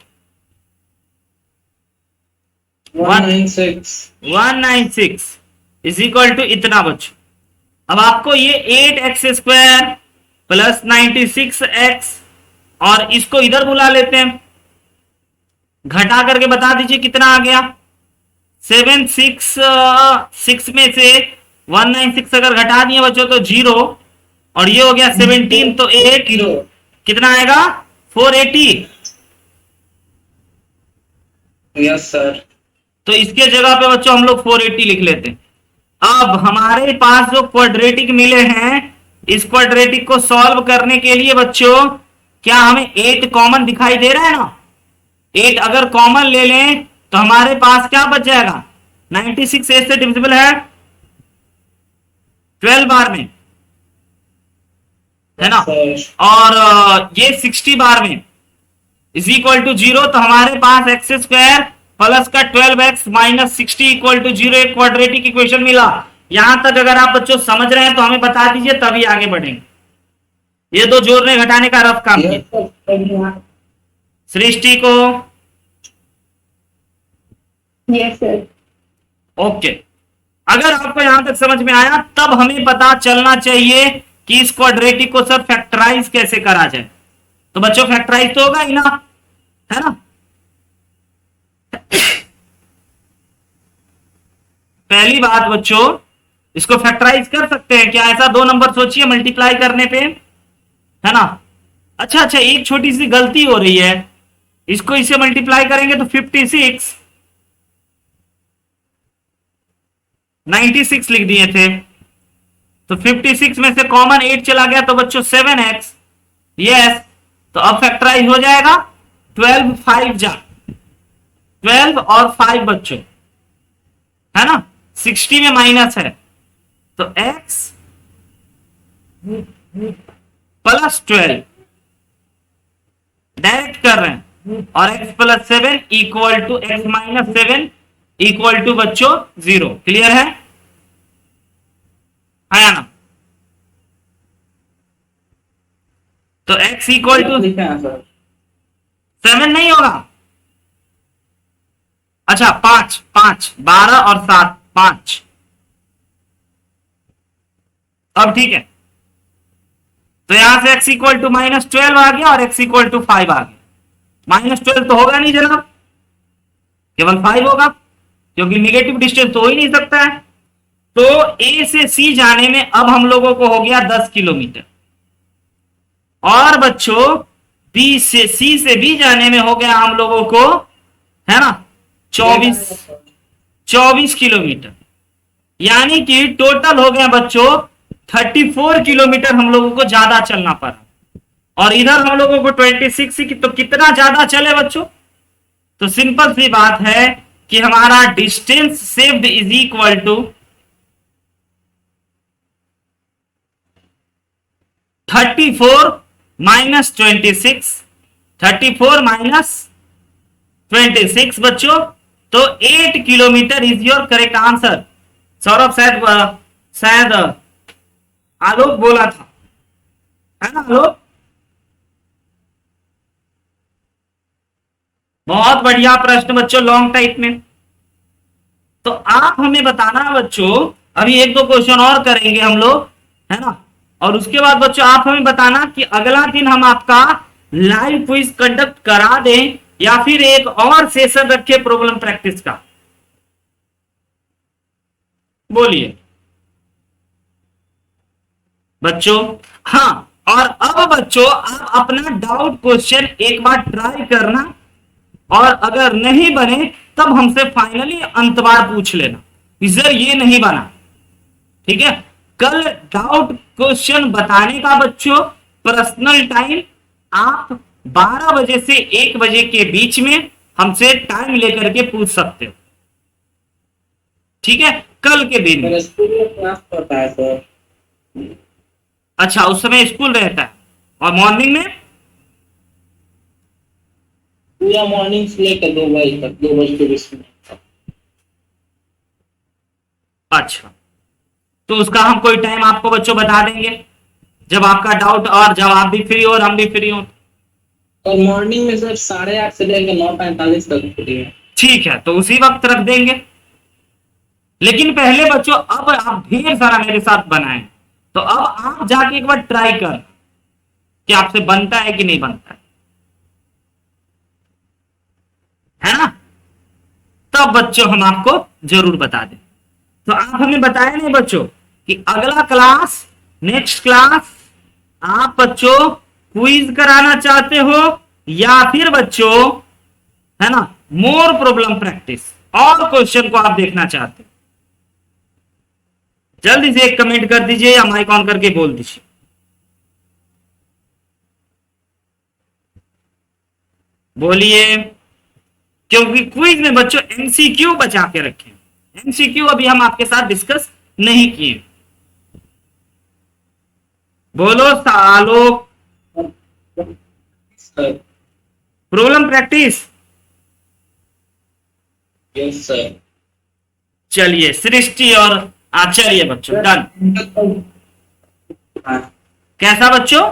196 इज इक्वल टू इतना बच्चों। अब आपको ये 8x स्क्वायर प्लस 96x, और इसको इधर बुला लेते हैं, घटा करके बता दीजिए कितना आ गया। 766 में से 196 अगर घटा दिए बच्चों तो 0, और ये हो गया 17 तो 8 कितना आएगा? 480। Yes sir. तो इसके जगह पे बच्चों हम लोग 480 लिख लेते हैं। अब हमारे पास जो क्वाड्रेटिक मिले हैं, इस क्वाड्रेटिक को सॉल्व करने के लिए बच्चों क्या हमें 8 कॉमन दिखाई दे रहा है ना? 8 अगर कॉमन ले लें तो हमारे पास क्या बच जाएगा? 96 8 से डिविजिबल है 12 बार में, है ना, और ये 60 बार में इज इक्वल टू 0। तो हमारे पास एक्स स्क्वायर प्लस का 12x माइनस 60 इक्वल टू 0 एक क्वाड्रेटिक इक्वेशन मिला। यहां तक अगर आप बच्चों समझ रहे हैं तो हमें बता दीजिए, तभी आगे बढ़ेंगे। ये दो जोड़ने घटाने का रफ काम किया सृष्टि को। Yes sir. ओके, अगर आपको यहां तक समझ में आया तब हमें पता चलना चाहिए कि इस क्वाड्रेटिक को सर फैक्टराइज कैसे करा जाए। तो बच्चों फैक्टराइज तो होगा ही ना, है ना? पहली बात बच्चों, इसको फैक्टराइज कर सकते हैं क्या? ऐसा 2 नंबर सोचिए मल्टीप्लाई करने पे, है ना। अच्छा, एक छोटी सी गलती हो रही है, इसको इसे मल्टीप्लाई करेंगे तो 56 96 लिख दिए थे, तो 56 में से कॉमन 8 चला गया तो बच्चों 7x। यस, तो अब फैक्टराइज हो जाएगा 12 5 जा 12 और 5 बच्चों, है ना, 60 में माइनस है तो x प्लस 12 डायरेक्ट कर रहे हैं, और x plus 7 equal to x minus 7 equal to बच्चों 0। क्लियर है, आया ना? तो x इक्वल टू लिखे हैं सर। 7 नहीं होगा, अच्छा 5 5 12 और 7 5। अब ठीक है, तो यहां से x इक्वल टू माइनस 12 आ गया और x इक्वल टू 5 आ गया। माइनस 12 तो होगा नहीं जनाब, केवल 5 होगा, क्योंकि निगेटिव डिस्टेंस तो हो ही नहीं सकता है। तो a से c जाने में अब हम लोगों को हो गया 10 किलोमीटर, और बच्चों b से c से b जाने में हो गया हम लोगों को, है ना, 24 किलोमीटर। यानी कि टोटल हो गया बच्चों 34 किलोमीटर हम लोगों को ज्यादा चलना पड़ा, और इधर हम लोगों को 26 की, तो कितना ज्यादा चले बच्चों? तो सिंपल सी बात है कि हमारा distance saved is equal to 34 minus 26, 34 minus 26 बच्चों, तो 8 kilometre is your correct answer. Saurabh शायद आलोक बोला था, है ना आलोक? बहुत बढ़िया प्रश्न बच्चों, लॉन्ग टाइप में। तो आप हमें बताना बच्चों, अभी एक दो क्वेश्चन और करेंगे हम लोग, है ना, और उसके बाद बच्चों आप हमें बताना कि अगला दिन हम आपका लाइव क्विज कंडक्ट करा दें या फिर एक और सेशन रखे प्रॉब्लम प्रैक्टिस का। बोलिए बच्चों। हाँ, और अब बच्चों आप अपना डाउट क्वेश्चन एक बार ट्राई करना, और अगर नहीं बने तब हमसे फाइनली अंतबार पूछ लेना, सर ये नहीं बना, ठीक है। कल डाउट क्वेश्चन बताने का बच्चों पर्सनल टाइम आप 12 बजे से 1 बजे के बीच में हमसे टाइम लेकर के पूछ सकते हो, ठीक है, कल के दिन। मेरा स्कूल में क्लास पढ़ता है सर। अच्छा, उस समय स्कूल रहता है, और मॉर्निंग में पूरा मॉर्निंग से लेकर 2 बजे तक, 2 बजे के बीच में। अच्छा, तो उसका हम कोई टाइम आपको बच्चों बता देंगे जब आपका डाउट, और जब आप भी फ्री हो और हम भी फ्री हो। और मॉर्निंग में सर 8:30 से लेकर 9:45 तक फ्री है। ठीक है, तो उसी वक्त रख देंगे। लेकिन पहले बच्चों अब आप ढेर सारा मेरे साथ बनाएं, तो अब आप जाके एक बार ट्राई कर कि आपसे बनता है कि नहीं बनता है ना, तब बच्चों हम आपको जरूर बता दें। तो आप हमें बताए नहीं बच्चों कि अगला क्लास, नेक्स्ट क्लास आप बच्चों क्विज कराना चाहते हो या फिर बच्चों, है ना, मोर प्रॉब्लम प्रैक्टिस और क्वेश्चन को आप देखना चाहते हो? जल्दी से एक कमेंट कर दीजिए या माइक ऑन करके बोल दीजिए। बोलिए, क्योंकि क्विज में बच्चों एमसीक्यू बचा के रखें, एमसीक्यू अभी हम आपके साथ डिस्कस नहीं किए। बोलो Alok, sir problem practice. Yes sir. चलिए सृष्टि और चलिए बच्चों डन। कैसा बच्चों?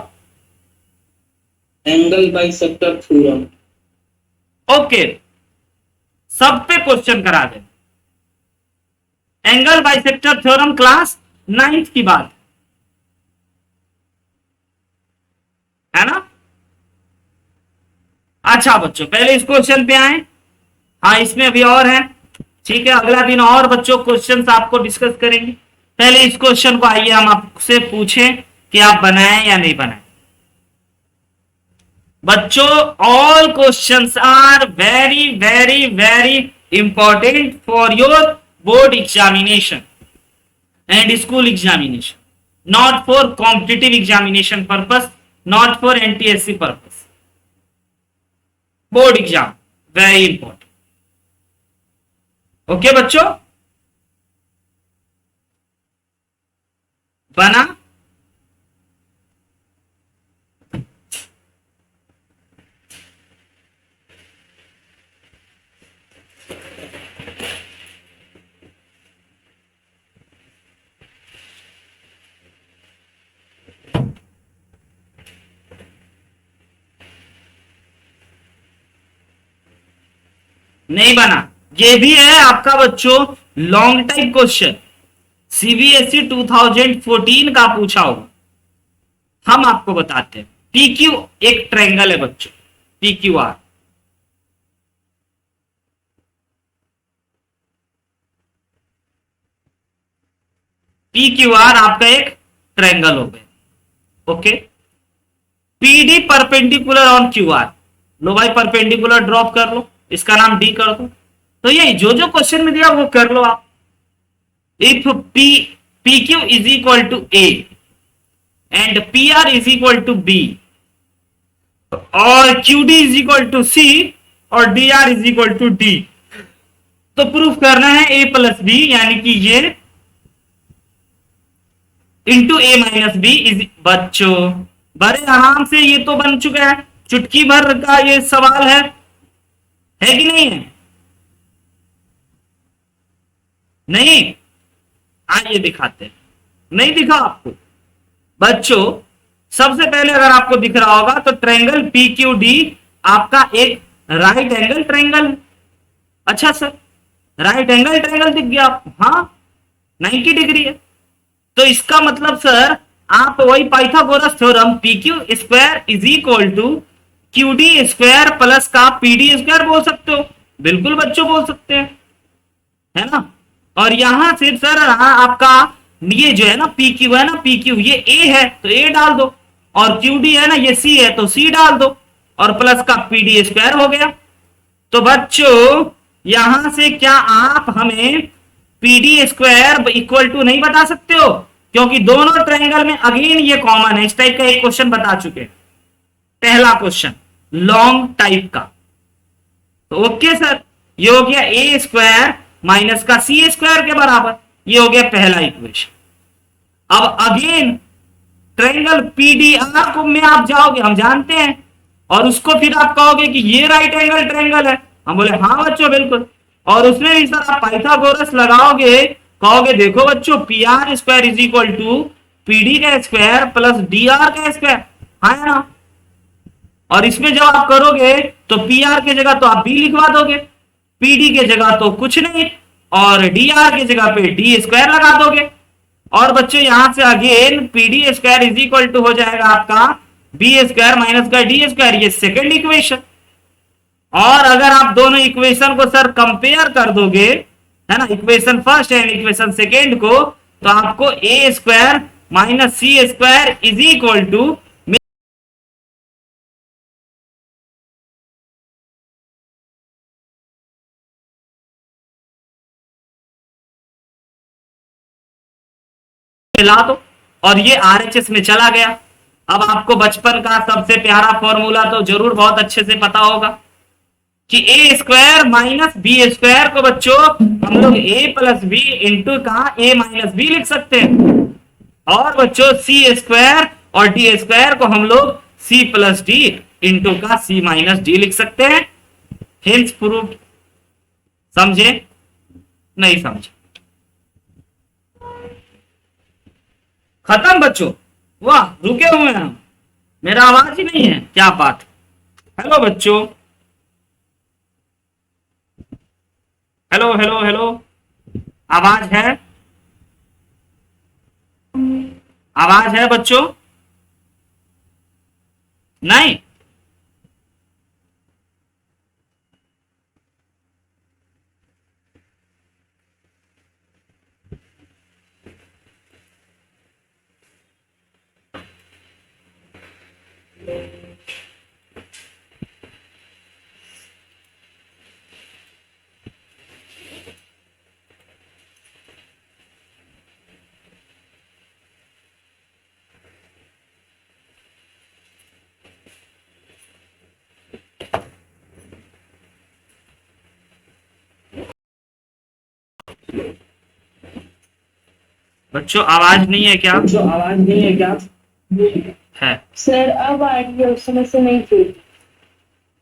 Angle bisector theorem. ओके, सब पे क्वेश्चन करा दे। Angle bisector theorem class 9th की बात है ना। अच्छा बच्चों, पहले इस क्वेश्चन पे आए। हाँ, इसमें अभी और है, ठीक है, अगला दिन और बच्चों क्वेश्चंस आपको डिस्कस करेंगे। पहले इस क्वेश्चन को आइए हम आपसे पूछें कि आप बनाएं या नहीं बनाएं। बच्चों all questions are very very very important for your board examination and school examination, not for competitive examination purpose, not for NTSC purpose, board exam very important. Okay बच्चों, बना? नहीं बना। ये भी है आपका बच्चों लॉन्ग टाइप क्वेश्चन, सीबीएसई 2014 का पूछा होगा। हम आपको बताते हैं, पी क्यू एक ट्रायंगल है बच्चों, P Q R. P Q R आपका एक ट्रायंगल हो गया। Okay, PD perpendicular on Q R. लो भाई, परपेंडिकुलर ड्रॉप कर लो, इसका नाम डी कर दो। तो ये जो जो क्वेश्चन में दिया वो कर लो आप। If P P Q is equal to A and P R is equal to B और Q D is equal to C और D R is equal to D, तो प्रूफ करना है ए प्लस बी, यानी कि ये into A minus B is. बच्चों बड़े आराम से ये तो बन चुका है, चुटकी भर का ये सवाल है कि नहीं है? नहीं, आइए दिखाते हैं। नहीं दिखा आपको बच्चों? सबसे पहले अगर आपको दिख रहा होगा तो ट्रायंगल पी क्यू डी आपका एक राइट एंगल ट्रायंगल है। अच्छा सर, राइट एंगल ट्रायंगल दिख गया आपको? हाँ, 90 डिग्री है। तो इसका मतलब सर आप वही Pythagoras theorem P Q square is equal to Q D square plus का पी डी स्क्वायर बोल सकते हो। बिल्कुल बच्चों बोल सकते हैं, है ना? और यहां से सर आपका ये जो है ना पी क्यू है ना, पी क्यू ये ए है तो ए डाल दो, और क्यू डी है ना ये सी है तो सी डाल दो, और प्लस का पी डी स्क्वायर हो गया। तो बच्चों यहां से क्या आप हमें P D square equal to नहीं बता सकते हो? क्योंकि दोनों ट्रायंगल में अगेन ये कॉमन है। इस टाइप का एक क्वेश्चन बता चुके हैं, पहला क्वेश्चन लॉन्ग टाइप का। तो ओके सर, ये हो गया ए स्क्वायर माइनस का सी स्क्वायर के बराबर, ये हो गया पहला इक्वेशन। अब अगेन ट्रायंगल पीडीआर को में आप जाओगे, हम जानते हैं, और उसको फिर आप कहोगे कि ये राइट एंगल ट्रायंगल है। हम बोले हाँ बच्चों बिल्कुल, और उसमें भी सर आप पाइथागोरस लगाओगे, कहोगे देखो बच्चों P R square is equal to P D का स्क्वायर प्लस डी आर का स्क्वायर, है ना? और इसमें जब आप करोगे तो पी आर की जगह तो आप बी लिखवा दोगे, पीडी की जगह तो कुछ नहीं, और डी आर की जगह पे डी स्क्वायर लगा दोगे। और बच्चों यहां से again P D square is equal to हो जाएगा आपका बी स्क्वायर माइनस का डी स्क्वायर, ये सेकेंड इक्वेशन। और अगर आप दोनों इक्वेशन को सर कंपेयर कर दोगे, है ना, equation first and equation second को, तो आपको A square minus C square is equal to मिला दो, और ये आरएचएस में चला गया। अब आपको बचपन का सबसे प्यारा फॉर्मूला तो जरूर बहुत अच्छे से पता होगा कि ए स्क्वायर माइनस बी स्क्वायर को बच्चों हम लोग ए प्लस बी इंटू का ए माइनस बी लिख सकते हैं, और बच्चों सी स्क्वायर और डी स्क्वायर को हम लोग सी प्लस डी इंटू का सी माइनस डी लिख सकते हैं। Hints proof. समझे? नहीं समझे? खत्म बच्चों? वाह, रुके हुए हैं हम, मेरा आवाज ही नहीं है, क्या बात। हेलो बच्चों, हेलो हेलो हेलो, आवाज है? आवाज है बच्चों? नहीं? बच्चों आवाज नहीं है क्या? बच्चों आवाज नहीं है क्या? है सर अब आ रही है, उस समय से नहीं थी।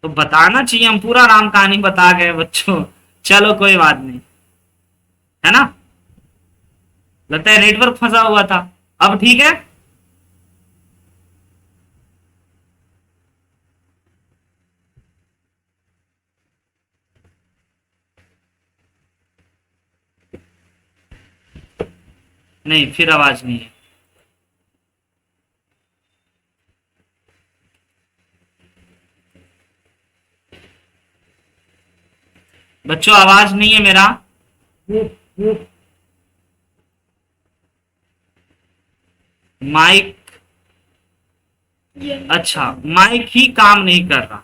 तो बताना चाहिए, हम पूरा राम कहानी बता गए बच्चों। चलो कोई बात नहीं, है ना। लगता है नेटवर्क फंसा हुआ था। अब ठीक है। नहीं, फिर आवाज नहीं है। बच्चों आवाज नहीं है मेरा। माइक, अच्छा माइक ही काम नहीं कर रहा।